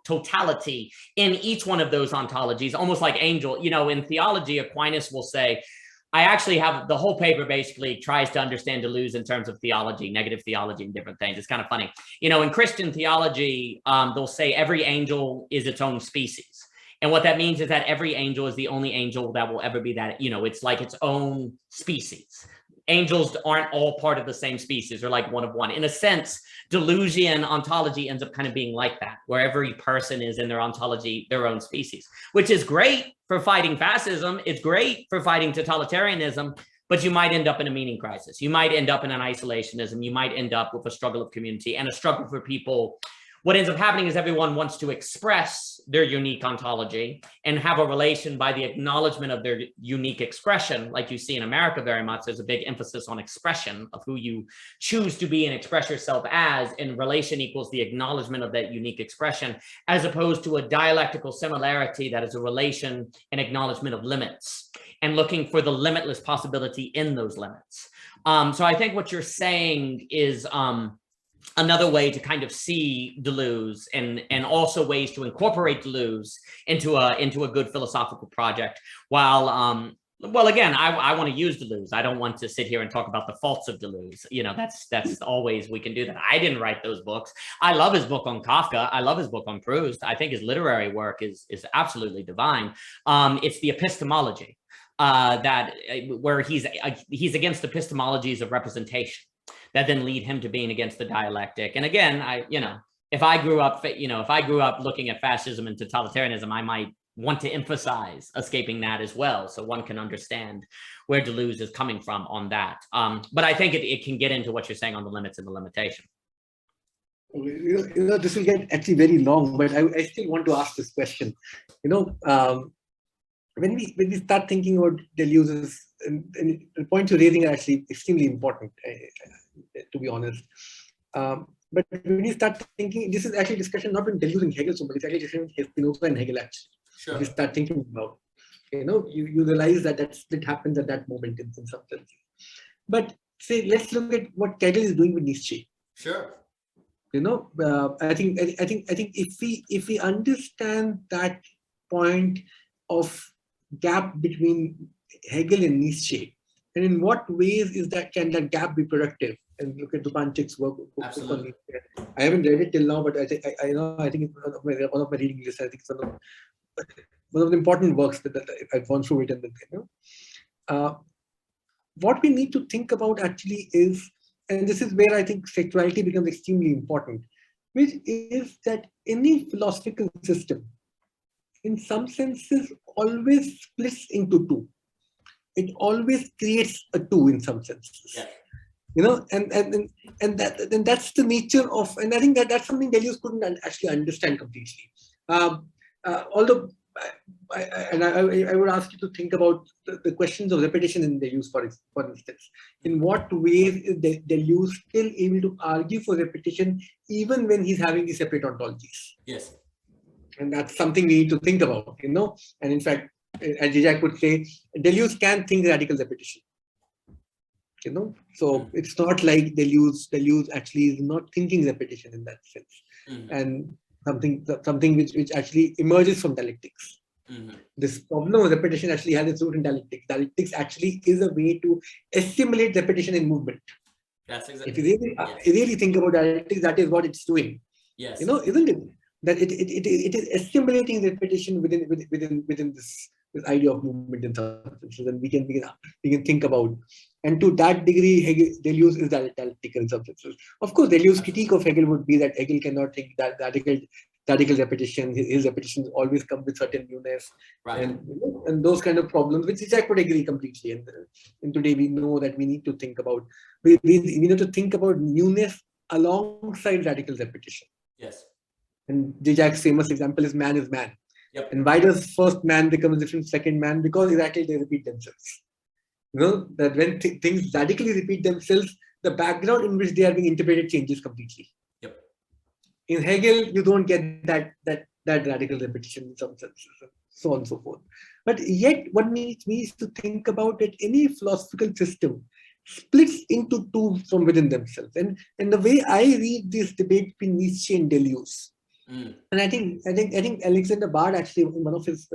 totality in each one of those ontologies, almost like angel. You know, in theology, Aquinas will say, I actually have the whole paper basically tries to understand Deleuze in terms of theology, negative theology and different things. It's kind of funny. You know, in Christian theology, they'll say every angel is its own species. And what that means is that every angel is the only angel that will ever be that, you know, it's like its own species. Angels aren't all part of the same species or like one of one. In a sense, Deleuzian ontology ends up kind of being like that, where every person is in their ontology, their own species, which is great for fighting fascism. It's great for fighting totalitarianism, but you might end up in a meaning crisis. You might end up in an isolationism. You might end up with a struggle of community and a struggle for people. What ends up happening is everyone wants to express their unique ontology and have a relation by the acknowledgement of their unique expression. Like you see in America very much, there's a big emphasis on expression of who you choose to be and express yourself as, and relation equals the acknowledgement of that unique expression, as opposed to a dialectical similarity that is a relation and acknowledgement of limits and looking for the limitless possibility in those limits. So I think what you're saying is, another way to kind of see Deleuze and also ways to incorporate Deleuze into a good philosophical project. While well, again, I want to use Deleuze. I don't want to sit here and talk about the faults of Deleuze. You know, that's always, we can do that. I didn't write those books. I love his book on Kafka. I love his book on Proust. I think his literary work is absolutely divine. It's the epistemology where he's against epistemologies of representation that then lead him to being against the dialectic. And again, if I grew up looking at fascism and totalitarianism, I might want to emphasize escaping that as well, so one can understand where Deleuze is coming from on that. But I think it can get into what you're saying on the limits and the limitation. You know, this will get actually very long, but I still want to ask this question. You know, when we start thinking about Deleuze's, and the points you're raising are actually extremely important, to be honest. But when you start thinking, this is actually discussion not in Deleuze and Hegel so much, it's actually discussion with Spinoza and Hegel actually. Sure. You start thinking about, you know, you realize that split happens at that moment in some sense. But say, let's look at what Hegel is doing with Nietzsche. Sure. You know, I think if we understand that point of gap between Hegel and Nietzsche, and in what ways can that gap be productive? And look at Dupanchik's work. Absolutely. I haven't read it till now, but I think it's one of my reading lists. I think it's one of the important works that I've gone through it. And you know, what we need to think about actually is, and this is where I think sexuality becomes extremely important, which is that any philosophical system, in some senses, always splits into two. It always creates a two in some senses. Yeah. You know, and that's the nature of, and I think that's something Deleuze couldn't actually understand completely. Although, I would ask you to think about the questions of repetition in Deleuze, for instance. In what ways is Deleuze still able to argue for repetition even when he's having these separate ontologies? Yes. And that's something we need to think about, you know. And in fact, as Zizek would say, Deleuze can think radical repetition. So it's not like Deleuze actually is not thinking repetition in that sense, and something which actually emerges from dialectics. This problem of repetition actually has its root in dialectics. Dialectics actually is a way to assimilate repetition in movement. That's exactly. If you really think about dialectics, that is what it's doing. Yes. Isn't it? That it is assimilating repetition within this idea of movement in some senses, and we can think about. And to that degree, Deleuze is dialectical in some senses. Of course, Deleuze's critique of Hegel would be that Hegel cannot think that radical repetition. His repetitions always come with certain newness, right. and those kind of problems, which I could agree completely. And today we know that we need to think about we need to think about newness alongside radical repetition. Yes. And Zizek's famous example is man is man. Yep. And why does first man become a different second man? Because exactly they repeat themselves. That when things radically repeat themselves, the background in which they are being interpreted changes completely. Yep. In Hegel, you don't get that radical repetition in some senses, so on and so forth. But yet, one needs to think about that any philosophical system splits into two from within themselves. And the way I read this debate between Nietzsche and Deleuze, and I think Alexander Bard actually in one of his,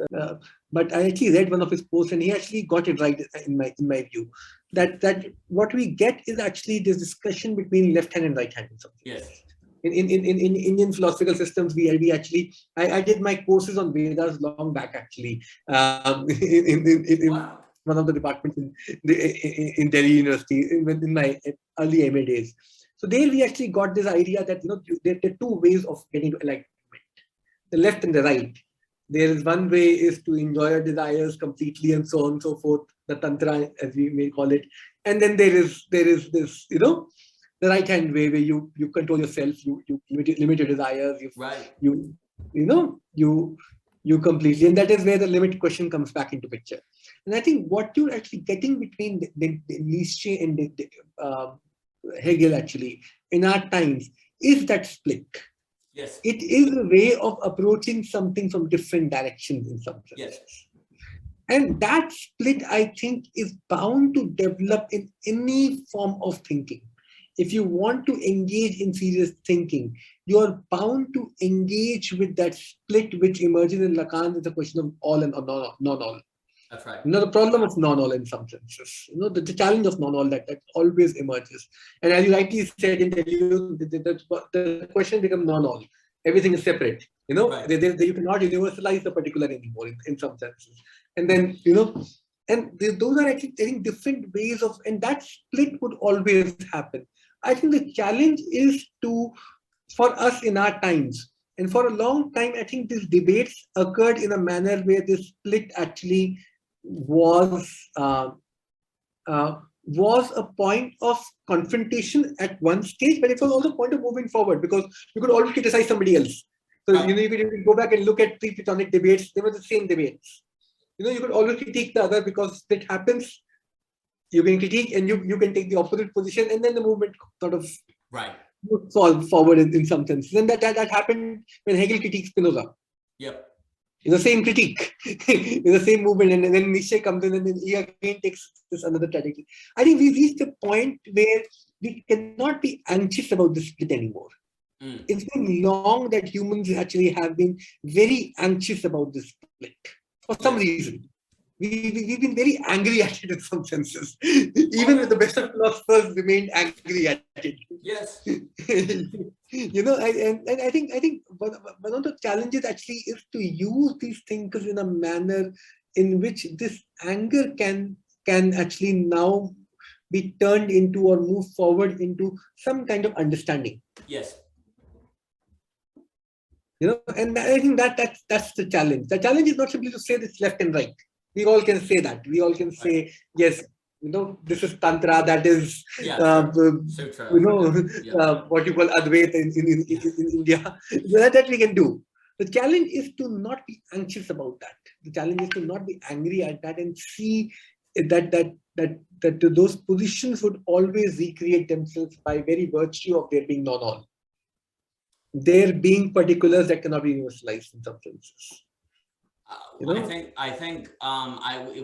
but I actually read one of his posts and he actually got it right in my view. That what we get is actually this discussion between left hand and right hand. Yes. In Indian philosophical systems, we actually I did my courses on Vedas long back actually. Wow. One of the departments in Delhi University in my early MA days. So there we actually got this idea that there are two ways of getting to enlightenment: the left and the right. There is one way is to enjoy your desires completely and so on and so forth, the tantra as we may call it, and then there is this the right hand way where you control yourself, you limit your desires, you completely, and that is where the limit question comes back into picture. And I think what you're actually getting between the Nietzsche and Hegel actually in our times is that split. Yes. It is a way of approaching something from different directions in some sense. Yes. And that split, I think, is bound to develop in any form of thinking. If you want to engage in serious thinking, you're bound to engage with that split which emerges in Lacan as a question of all and non-all. That's right. The problem of non-all in some senses. The challenge of non-all that always emerges. And as you rightly said in the question becomes non-all. Everything is separate. Right. You cannot universalize the particular anymore in some senses. And then, and those are actually, I think, different ways of, and that split would always happen. I think the challenge is for us in our times, and for a long time, I think these debates occurred in a manner where this split actually was a point of confrontation at one stage, but it was also a point of moving forward because you could always criticize somebody else. So, right. You could go back and look at pre-Platonic debates, they were the same debates. You could always critique the other because split happens. You can critique and you can take the opposite position, and then the movement sort of moves forward in some sense. And that happened when Hegel critiqued Spinoza. Yep. It's the same critique, it's the same movement, and then Nietzsche comes in and then he again takes this another trajectory. I think we've reached a point where we cannot be anxious about the split anymore. It's been long that humans actually have been very anxious about this split for some reason. We've been very angry at it in some senses. Even with the best of philosophers remained angry at it. Yes. And I think one of the challenges actually is to use these thinkers in a manner in which this anger can actually now be turned into or move forward into some kind of understanding. Yes. And I think that's the challenge. The challenge is not simply to say this left and right. We all can say that. We all can say, yes, this is Tantra, that is, Sutra. what you call Advaita in India. That we can do. The challenge is to not be anxious about that. The challenge is to not be angry at that and see that those positions would always recreate themselves by very virtue of their being non-all. There being particulars that cannot be universalized in some senses. It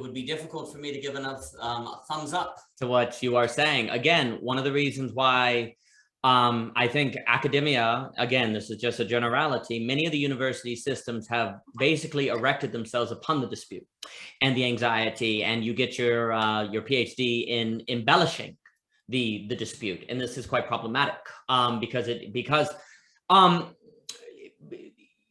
would be difficult for me to give enough thumbs up to what you are saying. Again, one of the reasons why I think academia, again, this is just a generality, many of the university systems have basically erected themselves upon the dispute and the anxiety, and you get your PhD in embellishing the dispute, and this is quite problematic because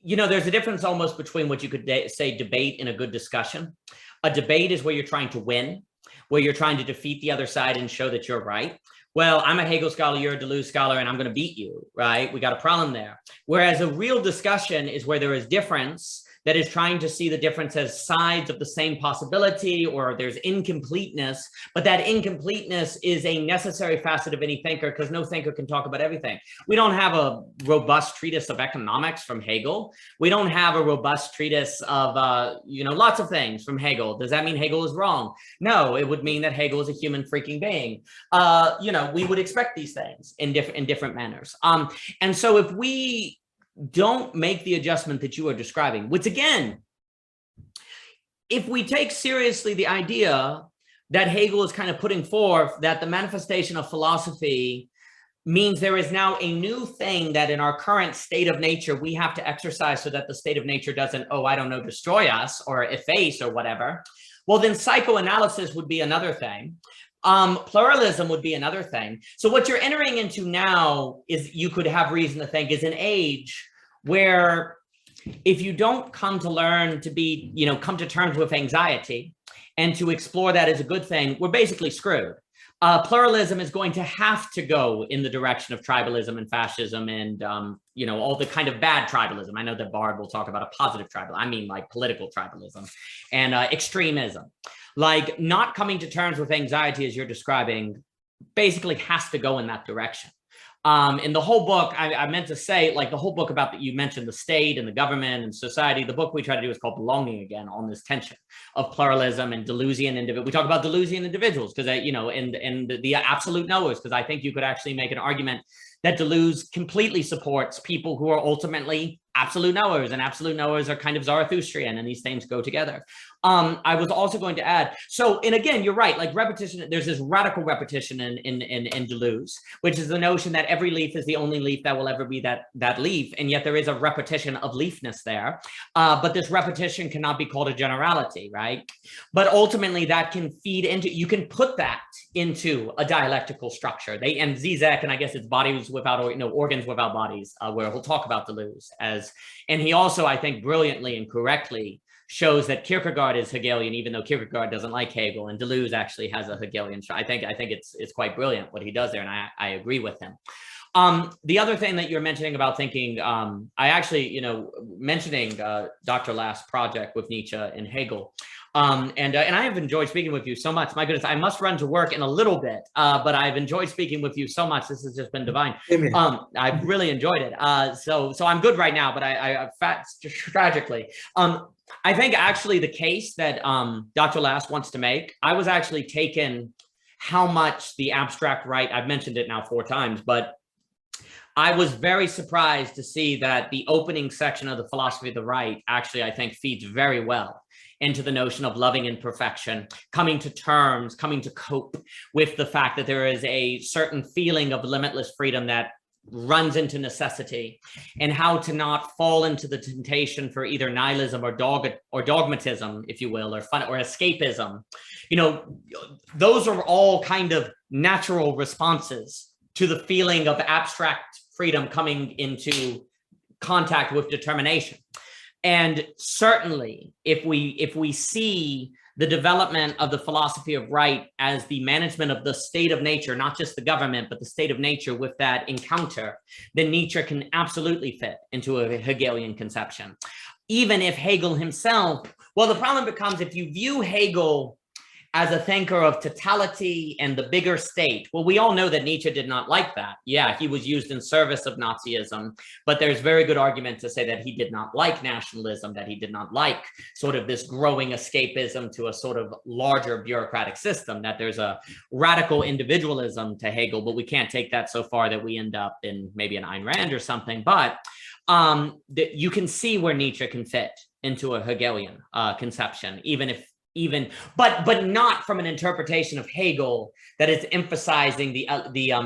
there's a difference almost between what you could say debate and a good discussion. A debate is where you're trying to win, where you're trying to defeat the other side and show that you're right. Well, I'm a Hegel scholar, you're a Deleuze scholar, and I'm going to beat you, right? We got a problem there. Whereas a real discussion is where there is difference, that is trying to see the difference as sides of the same possibility, or there's incompleteness, but that incompleteness is a necessary facet of any thinker, because no thinker can talk about everything. We don't have a robust treatise of economics from Hegel. We don't have a robust treatise of, lots of things from Hegel. Does that mean Hegel is wrong? No, it would mean that Hegel is a human freaking being. We would expect these things in different manners. And so if we don't make the adjustment that you are describing, which again, if we take seriously the idea that Hegel is kind of putting forth that the manifestation of philosophy means there is now a new thing that in our current state of nature, we have to exercise so that the state of nature doesn't, destroy us or efface or whatever. Well, then psychoanalysis would be another thing. Pluralism would be another thing. So what you're entering into now is, you could have reason to think, is an age where if you don't come to learn to be, come to terms with anxiety and to explore that as a good thing, we're basically screwed. Pluralism is going to have to go in the direction of tribalism and fascism and, all the kind of bad tribalism. I know that Bard will talk about a positive tribalism. I mean, like political tribalism and extremism. Like, not coming to terms with anxiety, as you're describing, basically has to go in that direction. In the whole book, I meant to say, like, the whole book about that, you mentioned the state and the government and society. The book we try to do is called Belonging Again, on this tension of pluralism and Deleuzian individuals. We talk about Deleuzian individuals because, and the absolute knowers, because I think you could actually make an argument that Deleuze completely supports people who are ultimately absolute knowers, and absolute knowers are kind of Zarathustrian, and these things go together. I was also going to add, and again, you're right, like repetition, there's this radical repetition in Deleuze, which is the notion that every leaf is the only leaf that will ever be that leaf, and yet there is a repetition of leafness there. But this repetition cannot be called a generality, right? But ultimately that can feed into, you can put that into a dialectical structure. And Zizek, and I guess it's bodies without, organs without bodies, where he'll talk about Deleuze and he also, I think, brilliantly and correctly shows that Kierkegaard is Hegelian, even though Kierkegaard doesn't like Hegel, and Deleuze actually has a Hegelian. I think it's quite brilliant what he does there, and I agree with him. The other thing that you're mentioning about thinking, I actually, mentioning Dr. Last's project with Nietzsche and Hegel. And I have enjoyed speaking with you so much. My goodness, I must run to work in a little bit, but I've enjoyed speaking with you so much. This has just been divine. I've really enjoyed it. So I'm good right now, but I tragically. I think actually the case that Dr. Last wants to make, I was actually taken how much the abstract right, I've mentioned it now 4 times, but I was very surprised to see that the opening section of the philosophy of the right actually, I think, feeds very well into the notion of loving imperfection, coming to terms, coming to cope with the fact that there is a certain feeling of limitless freedom that runs into necessity, and how to not fall into the temptation for either nihilism or dogmatism, if you will, or escapism. Those are all kind of natural responses to the feeling of abstract freedom coming into contact with determination. And certainly, if we see the development of the philosophy of right as the management of the state of nature, not just the government, but the state of nature with that encounter, then Nietzsche can absolutely fit into a Hegelian conception. Even if Hegel himself, well, the problem becomes if you view Hegel as a thinker of totality and the bigger state. Well, we all know that Nietzsche did not like that. Yeah, he was used in service of Nazism, but there's very good argument to say that he did not like nationalism, that he did not like sort of this growing escapism to a sort of larger bureaucratic system, that there's a radical individualism to Hegel, but we can't take that so far that we end up in maybe an Ayn Rand or something. But you can see where Nietzsche can fit into a Hegelian conception, but not from an interpretation of Hegel that is emphasizing the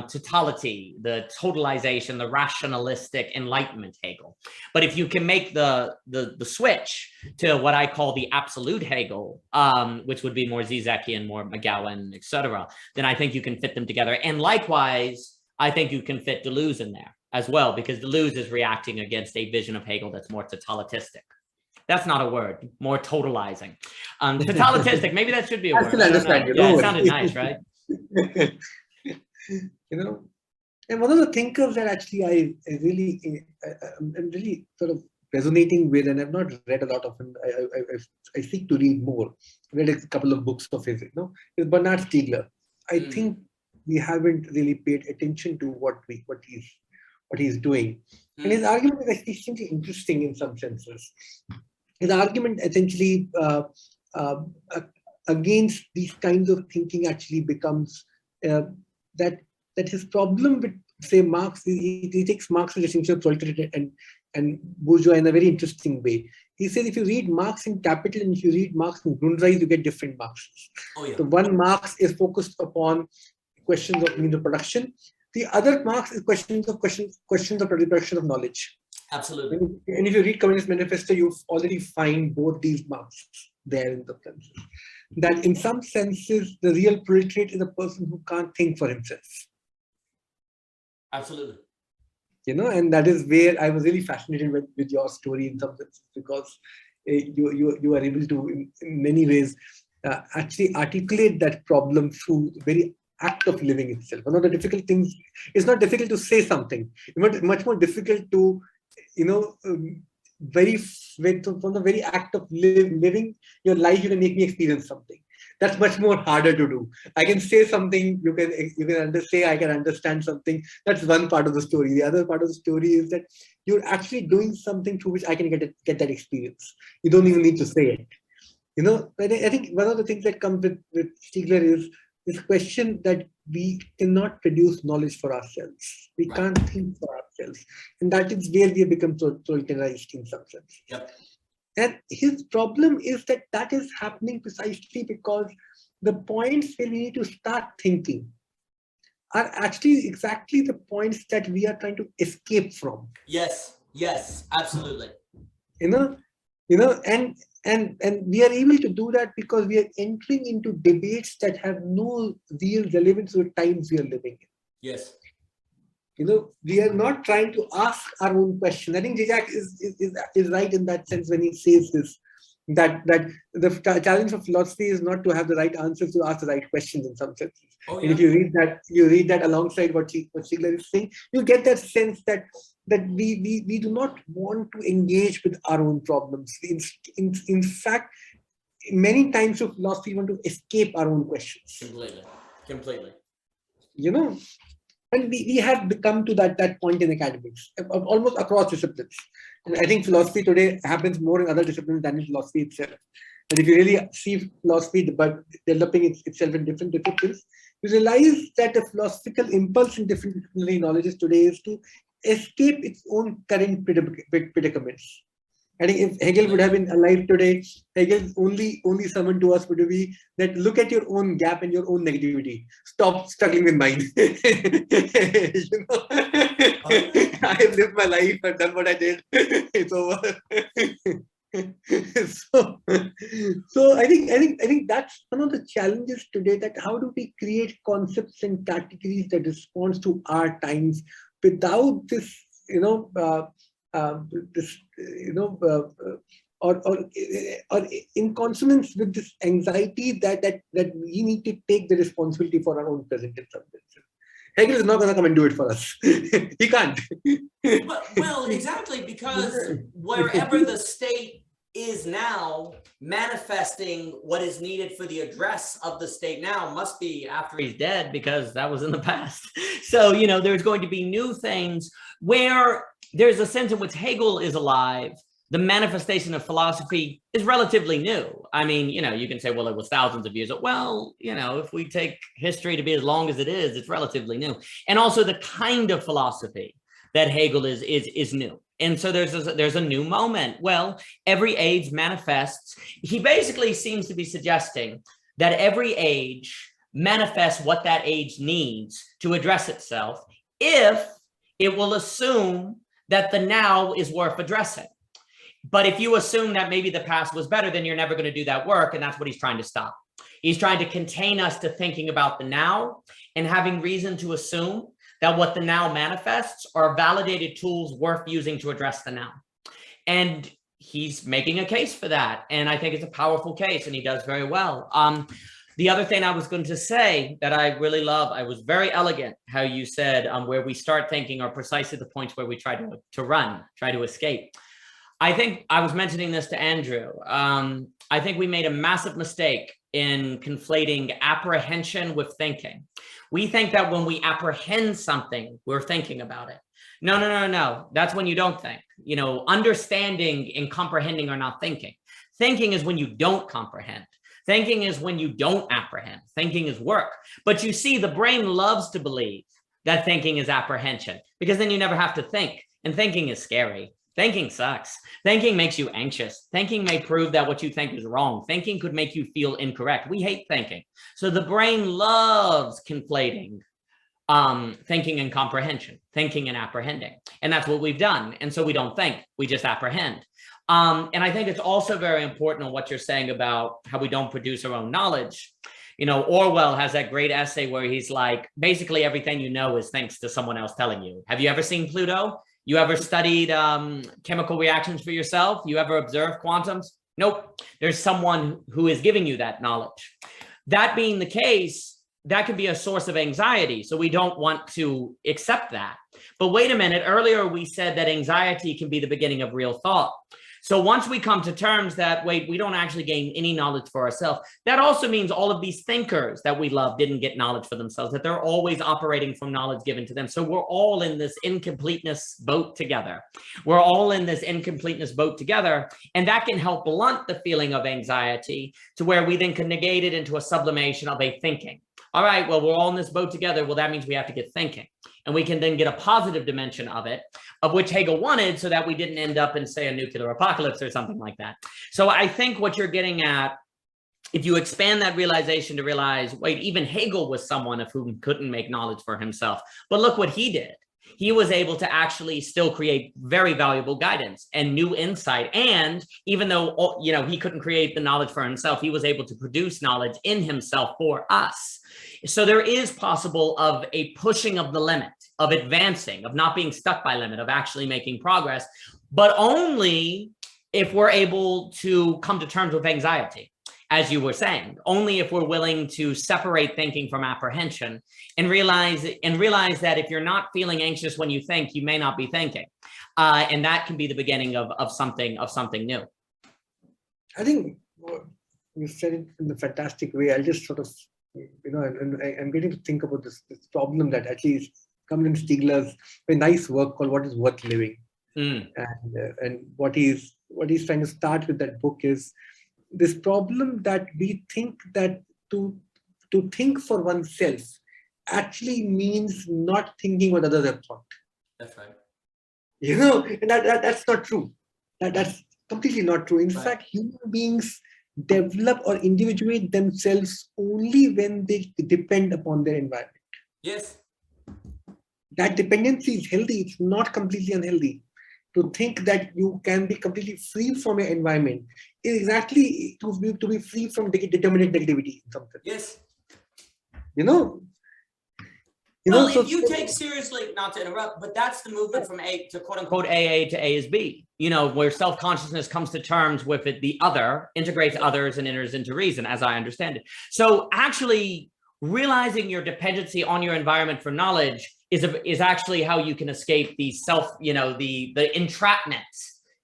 totality, the totalization, the rationalistic Enlightenment Hegel. But if you can make the switch to what I call the absolute Hegel, which would be more Zizekian, more McGowan, etc., then I think you can fit them together. And likewise, I think you can fit Deleuze in there as well, because Deleuze is reacting against a vision of Hegel that's more totalistic. That's not a word, more totalizing. Totalistic, maybe that should be a word. I still understand you. Yeah, it sounded nice, right? And one of the thinkers that actually I'm really sort of resonating with, and I've not read a lot of him, I seek to read more. I read a couple of books of his, is Bernard Stiegler. I think we haven't really paid attention to what he's doing. And his argument is actually extremely interesting in some senses. His argument essentially against these kinds of thinking actually becomes that his problem with, say, Marx, he takes Marx's distinction of proletariat and bourgeois in a very interesting way. He says if you read Marx in Capital and if you read Marx in Grundrisse, you get different Marxes. Oh, yeah. The one Marx is focused upon questions of means of production. The other Marx is questions of production of knowledge. Absolutely. And if you read Communist Manifesto, you already find both these Marxes there in the senses. That in some senses, the real proletariat is a person who can't think for himself. Absolutely. And that is where I was really fascinated with your story in some senses, because you are able to, in many ways, actually articulate that problem through the very act of living itself. One of the difficult things, it's not difficult to say something, but much more difficult to, from the very act of living your life, you can make me experience something. That's much more harder to do. I can say something, you can say I can understand something. That's one part of the story. The other part of the story is that you're actually doing something through which I can get that experience. You don't even need to say it. But I think one of the things that comes with Stiegler is this question that we cannot produce knowledge for ourselves. We can't think for ourselves. And that is where we have become totalitarianized in some sense. Yep. And his problem is that is happening precisely because the points where we need to start thinking are actually exactly the points that we are trying to escape from. Yes, absolutely. And we are able to do that because we are entering into debates that have no real relevance to the times we are living in. Yes. We are not trying to ask our own question. I think Zizek is right in that sense when he says this, that the challenge of philosophy is not to have the right answers, to ask the right questions in some senses. Oh, yeah. And if you read that alongside what Stiegler is saying, you get that sense that we do not want to engage with our own problems. In fact, many times of philosophy, we want to escape our own questions. Completely. And we have become to that point in academics, almost across disciplines. And I think philosophy today happens more in other disciplines than in philosophy itself. And if you really see philosophy but developing itself in different disciplines, you realize that the philosophical impulse in different disciplinary knowledges today is to escape its own current predicaments. I think if Hegel would have been alive today, Hegel's only summon to us would be that look at your own gap and your own negativity. Stop struggling with mine. I have lived my life. I've done what I did. It's over. So I think that's one of the challenges today. That how do we create concepts and categories that respond to our times without this, or in consonance with this anxiety that we need to take the responsibility for our own present in some sense. Hegel is not going to come and do it for us. He can't. Well, exactly, because wherever the state is now, manifesting what is needed for the address of the state now must be after he's dead, because that was in the past. So, there's going to be new things where there's a sense in which Hegel is alive. The manifestation of philosophy is relatively new. I mean, you can say, well, it was thousands of years. Well, if we take history to be as long as it is, it's relatively new. And also the kind of philosophy that Hegel is new. And so there's a new moment. Well, every age manifests. He basically seems to be suggesting that every age manifests what that age needs to address itself if it will assume that the now is worth addressing. But if you assume that maybe the past was better, then you're never going to do that work. And that's what he's trying to stop. He's trying to contain us to thinking about the now and having reason to assume that what the now manifests are validated tools worth using to address the now. And he's making a case for that. And I think it's a powerful case, and he does very well. The other thing I was going to say that I really love, I was very elegant how you said where we start thinking are precisely the points where we try to run, try to escape. I think I was mentioning this to Andrew. I think we made a massive mistake in conflating apprehension with thinking. We think that when we apprehend something, we're thinking about it. No. That's when you don't think. You know, understanding and comprehending are not thinking. Thinking is when you don't comprehend. Thinking is when you don't apprehend. Thinking is work. But you see, the brain loves to believe that thinking is apprehension, because then you never have to think. And thinking is scary. Thinking sucks. Thinking makes you anxious. Thinking may prove that what you think is wrong. Thinking could make you feel incorrect. We hate thinking. So the brain loves conflating thinking and comprehension, thinking and apprehending. And that's what we've done. And so we don't think, we just apprehend. And I think it's also very important on what you're saying about how we don't produce our own knowledge. You know, Orwell has that great essay where he's like, basically everything you know is thanks to someone else telling you. Have you ever seen Pluto? You ever studied chemical reactions for yourself? You ever observed quantums? Nope. There's someone who is giving you that knowledge. That being the case, that could be a source of anxiety. So we don't want to accept that. But wait a minute, earlier we said that anxiety can be the beginning of real thought. So once we come to terms that, wait, we don't actually gain any knowledge for ourselves, that also means all of these thinkers that we love didn't get knowledge for themselves, that they're always operating from knowledge given to them. So we're all in this incompleteness boat together. We're all in this incompleteness boat together. And that can help blunt the feeling of anxiety to where we then can negate it into a sublimation of a thinking. All right, well, we're all in this boat together. Well, that means we have to get thinking. And we can then get a positive dimension of it, of which Hegel wanted, so that we didn't end up in, say, a nuclear apocalypse or something like that. So I think what you're getting at, if you expand that realization to realize, wait, even Hegel was someone of whom couldn't make knowledge for himself. But look what he did. He was able to actually still create very valuable guidance and new insight. And even though, you know, he couldn't create the knowledge for himself, he was able to produce knowledge in himself for us. So there is possible of a pushing of the limit, of advancing, of not being stuck by limit, of actually making progress, but only if we're able to come to terms with anxiety, as you were saying, only if we're willing to separate thinking from apprehension and realize that if you're not feeling anxious when you think, you may not be thinking. And that can be the beginning of something new. I think you said it in a fantastic way. I'll just sort of, you know, I'm getting to think about this problem that at least comes in Stigler's a nice work called What is Worth Living. And what he's trying to start with that book is this problem that we think that to think for oneself actually means not thinking what others have thought. That's right. You know, and that's not true. That's completely not true. In fact, human beings develop or individuate themselves only when they depend upon their environment. Yes. That dependency is healthy. It's not completely unhealthy. To think that you can be completely free from your environment is exactly to be free from determinate negativity. Yes. You know. Well, if you take seriously, not to interrupt, but that's the movement from A to quote unquote AA to A is B, you know, where self-consciousness comes to terms with it, the other, integrates others and enters into reason, as I understand it. So actually realizing your dependency on your environment for knowledge is actually how you can escape the self, you know, the entrapment,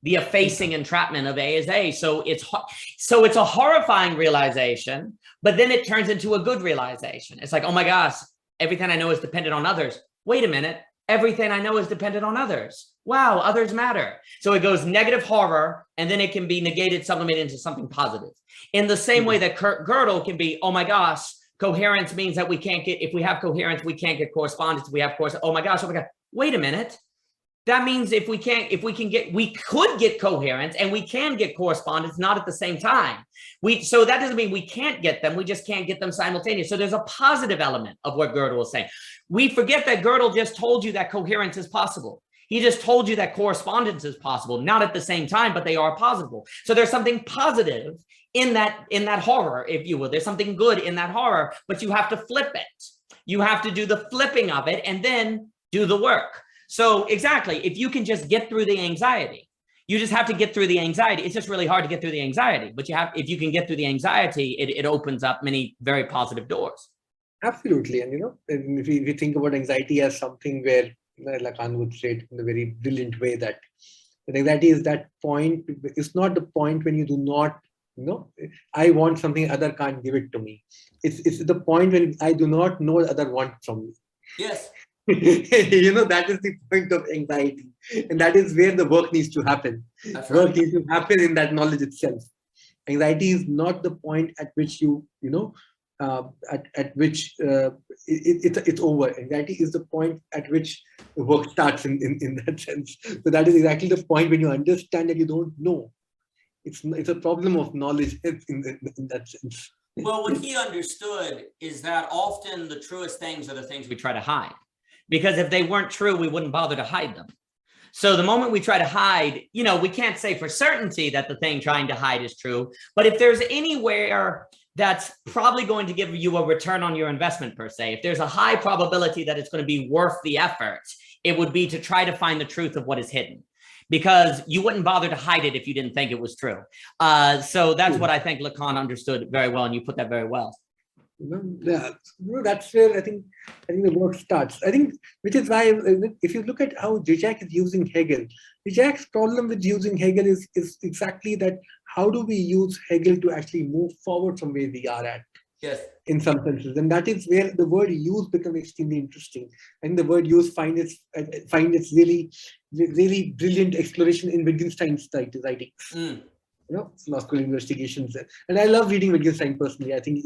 the effacing entrapment of A is A. So it's a horrifying realization, but then it turns into a good realization. It's like, oh my gosh, everything I know is dependent on others. Wait a minute. Everything I know is dependent on others. Wow, others matter. So it goes negative horror, and then it can be negated, sublimated into something positive. In the same way that Gödel can be, oh my gosh, coherence means that we can't get, if we have coherence, we can't get correspondence. We have course. Oh my gosh, wait a minute. That means we could get coherence and we can get correspondence, not at the same time. So that doesn't mean we can't get them. We just can't get them simultaneously. So there's a positive element of what Gödel is saying. We forget that Gödel just told you that coherence is possible. He just told you that correspondence is possible, not at the same time, but they are possible. So there's something positive in that horror, if you will. There's something good in that horror, but you have to flip it. You have to do the flipping of it and then do the work. So exactly, if you can just get through the anxiety, you just have to get through the anxiety. It's just really hard to get through the anxiety, but if you can get through the anxiety, it opens up many very positive doors. Absolutely. And, if we think about anxiety as something where, Lacan would say it in a very brilliant way, that anxiety is that point. It's not the point when you do not, I want something, other can't give it to me. It's the point when I do not know what other wants from me. Yes. That is the point of anxiety, and that is where the work needs to happen. That's work right. needs to happen in that knowledge itself. Anxiety is not the point at which at which it's over. Anxiety is the point at which the work starts in that sense. So that is exactly the point when you understand that you don't know. It's a problem of knowledge in that sense. Well, what he understood is that often the truest things are the things we try to hide. Because if they weren't true, we wouldn't bother to hide them. So the moment we try to hide, we can't say for certainty that the thing trying to hide is true. But if there's anywhere that's probably going to give you a return on your investment, per se, if there's a high probability that it's going to be worth the effort, it would be to try to find the truth of what is hidden. Because you wouldn't bother to hide it if you didn't think it was true. So that's what I think Lacan understood very well, and you put that very well. That's where I think the work starts. I think, which is why, if you look at how Zizek is using Hegel, Zizek's problem with using Hegel is exactly that: how do we use Hegel to actually move forward from where we are at? Yes. In some senses, and that is where the word use becomes extremely interesting. And the word use find its really, really brilliant exploration in Wittgenstein's writings. Philosophical investigations. And I love reading Wittgenstein personally. I think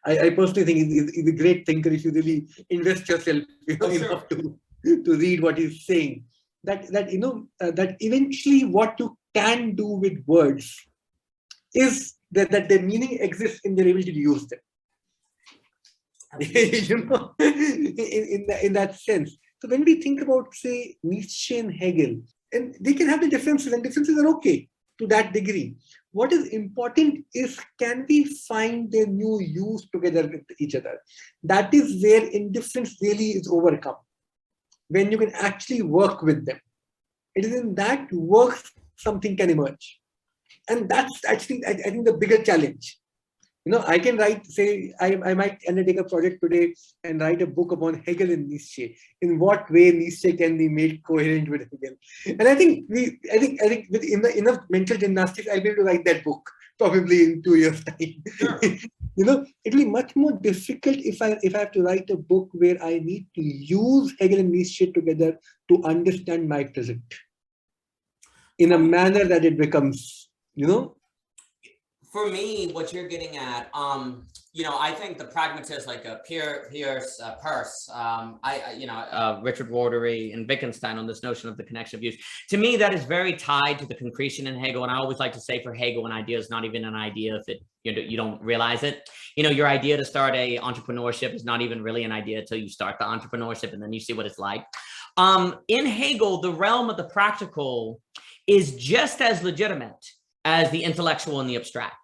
I personally think he's a great thinker if you really invest yourself enough to read what he's saying. That eventually what you can do with words is that their meaning exists in their ability to use them. In that sense. So when we think about, say, Nietzsche and Hegel, and they can have the differences, and differences are okay to that degree. What is important is, can we find their new use together with each other? That is where indifference really is overcome. When you can actually work with them. It is in that work something can emerge. And that's actually, I think, the bigger challenge. I can write, say, I might undertake a project today and write a book upon Hegel and Nietzsche. In what way Nietzsche can be made coherent with Hegel? And I think with enough mental gymnastics, I'll be able to write that book probably in 2 years' time. Sure. It'll be much more difficult if I have to write a book where I need to use Hegel and Nietzsche together to understand my present in a manner that it becomes, For me, what you're getting at, I think the pragmatist like Peirce, Richard Rorty and Wittgenstein on this notion of the connection of use. To me, that is very tied to the concretion in Hegel. And I always like to say, for Hegel, an idea is not even an idea if you don't realize it. Your idea to start a entrepreneurship is not even really an idea until you start the entrepreneurship and then you see what it's like. In Hegel, the realm of the practical is just as legitimate as the intellectual and the abstract.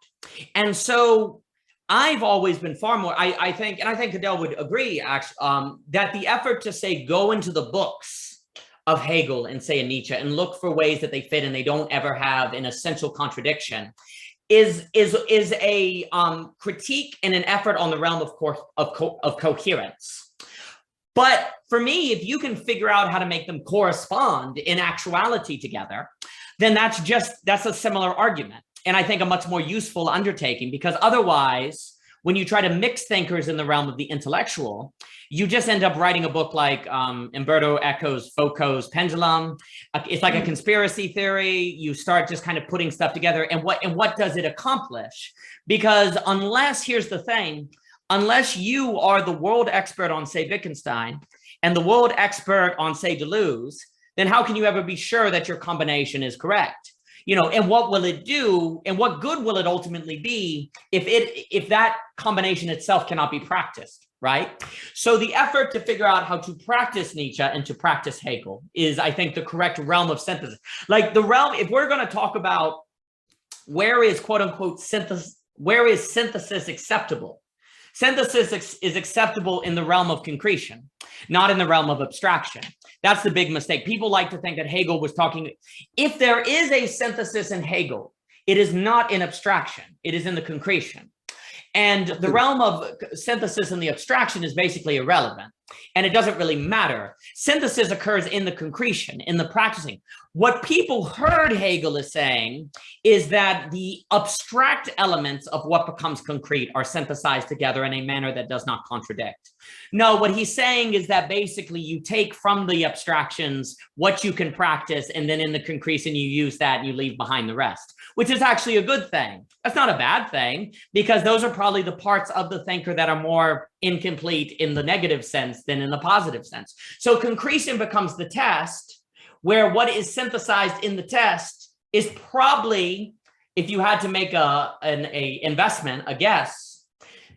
And so I've always been far more, I think Gödel would agree, actually, that the effort to, say, go into the books of Hegel and, say, Nietzsche and look for ways that they fit and they don't ever have an essential contradiction is a critique and an effort on the realm of coherence. But for me, if you can figure out how to make them correspond in actuality together, then that's a similar argument. And I think a much more useful undertaking, because otherwise, when you try to mix thinkers in the realm of the intellectual, you just end up writing a book like Umberto Eco's Foucault's Pendulum. It's like a conspiracy theory. You start just kind of putting stuff together. And what does it accomplish? Because here's the thing, unless you are the world expert on, say, Wittgenstein and the world expert on, say, Deleuze, then how can you ever be sure that your combination is correct? You know, and what will it do? And what good will it ultimately be if that combination itself cannot be practiced, right? So the effort to figure out how to practice Nietzsche and to practice Hegel is, I think, the correct realm of synthesis. Like the realm, if we're going to talk about where is quote unquote synthesis, where is synthesis acceptable? Synthesis is acceptable in the realm of concretion, not in the realm of abstraction. That's the big mistake. People like to think that Hegel was talking. If there is a synthesis in Hegel, it is not in abstraction. It is in the concretion. And the realm of synthesis and the abstraction is basically irrelevant. And it doesn't really matter. Synthesis occurs in the concretion, in the practicing. What people heard Hegel is saying is that the abstract elements of what becomes concrete are synthesized together in a manner that does not contradict. No, what he's saying is that basically you take from the abstractions what you can practice, and then in the concretion you use that and you leave behind the rest, which is actually a good thing. That's not a bad thing, because those are probably the parts of the thinker that are more incomplete in the negative sense than in the positive sense. So concretion becomes the test, where what is synthesized in the test is probably, if you had to make an investment, a guess,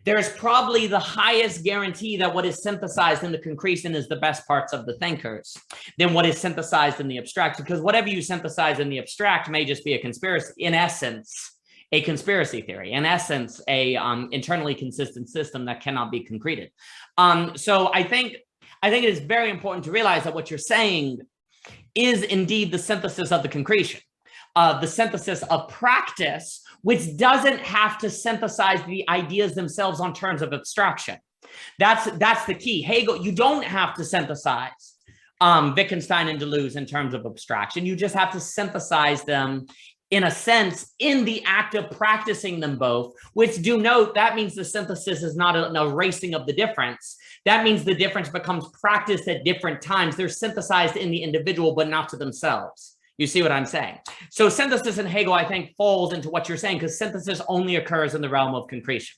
there's probably the highest guarantee that what is synthesized in the concretion is the best parts of the thinkers than what is synthesized in the abstract, because whatever you synthesize in the abstract may just be a conspiracy, in essence, a conspiracy theory, in essence, a internally consistent system that cannot be concreted. So I think it is very important to realize that what you're saying is indeed the synthesis of the concretion, the synthesis of practice, which doesn't have to synthesize the ideas themselves on terms of abstraction. That's the key. Hegel, you don't have to synthesize Wittgenstein and Deleuze in terms of abstraction. You just have to synthesize them in a sense in the act of practicing them both, which, do note, that means the synthesis is not an erasing of the difference. That means the difference becomes practiced at different times. They're synthesized in the individual, but not to themselves. You see what I'm saying? So synthesis in Hegel, I think, falls into what you're saying, because synthesis only occurs in the realm of concretion.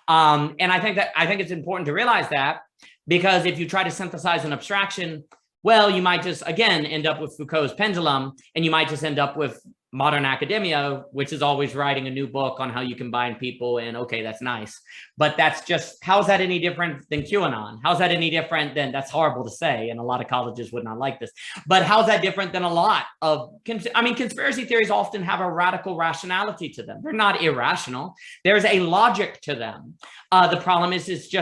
And I think it's important to realize that, because if you try to synthesize an abstraction, well, you might just, again, end up with Foucault's pendulum, and you might just end up with modern academia, which is always writing a new book on how you combine people, and okay, that's nice. But that's just, how's that any different than QAnon? How's that any different than, that's horrible to say, and a lot of colleges would not like this, but how's that different than a lot of, I mean, conspiracy theories often have a radical rationality to them. They're not irrational. There's a logic to them. The problem is it's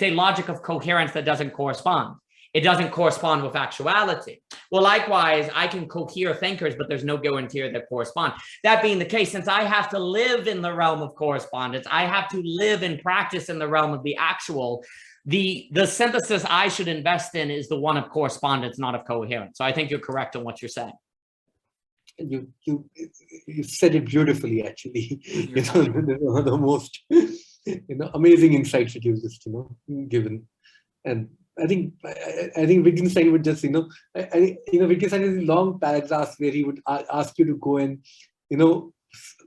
a logic of coherence that doesn't correspond. It doesn't correspond with actuality. Well, likewise, I can cohere thinkers, but there's no guarantee that correspond. That being the case, since I have to live in the realm of correspondence, I have to live and practice in the realm of the actual, the synthesis I should invest in is the one of correspondence, not of coherence. So I think you're correct on what you're saying. You said it beautifully, actually. The most amazing insights that you've just given. And I think Wittgenstein would just Wittgenstein has long paragraphs where he would ask you to go and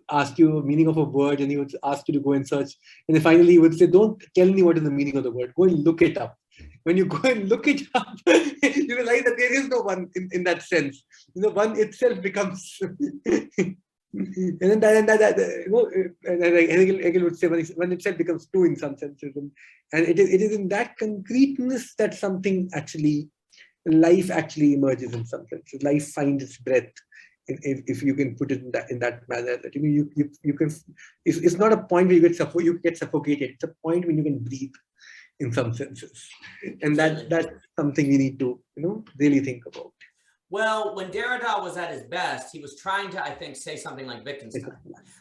ask you the meaning of a word, and he would ask you to go and search, and then finally he would say, don't tell me what is the meaning of the word, go and look it up. When you go and look it up, you realize that there is no one in that sense. One itself becomes and then Hegel would say one itself becomes two in some senses, and it is in that concreteness that something actually, life actually emerges in some senses. Life finds its breath, if you can put it in that manner. That you can. It's not a point where you get suffocated. It's a point when you can breathe, in some senses, and that's something we need to really think about. Well, when Derrida was at his best, he was trying to, I think, say something like Wittgenstein,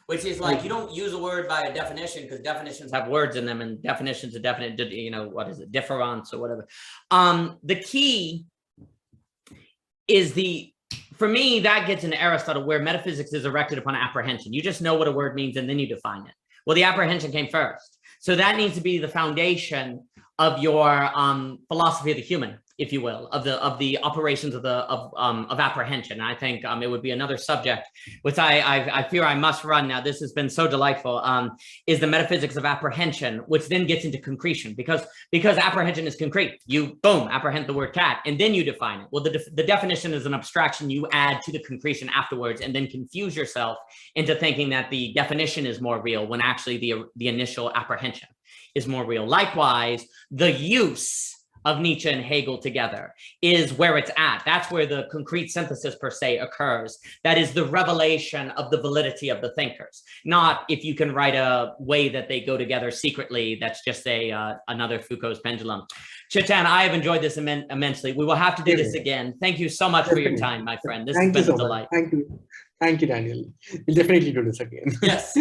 which is like, you don't use a word by a definition, because definitions have words in them, and definitions are definite, what is it, difference or whatever. The key is for me, that gets into Aristotle, where metaphysics is erected upon apprehension. You just know what a word means, and then you define it. Well, the apprehension came first. So that needs to be the foundation of your philosophy of the human. if you will, of the operations of apprehension. And I think it would be another subject, which I fear I must run now. This has been so delightful. Is the metaphysics of apprehension, which then gets into concretion, because apprehension is concrete. You boom, apprehend the word cat, and then you define it. Well, the definition is an abstraction you add to the concretion afterwards, and then confuse yourself into thinking that the definition is more real when actually the initial apprehension is more real. Likewise, the use of Nietzsche and Hegel together is where it's at. That's where the concrete synthesis per se occurs. That is the revelation of the validity of the thinkers, not if you can write a way that they go together secretly. That's just another Foucault's pendulum. Chetan, I have enjoyed this immensely. We will have to do this again. Thank you so much for your time, my friend. This has been a delight. Thank you. Thank you, Daniel. We'll definitely do this again. Yes.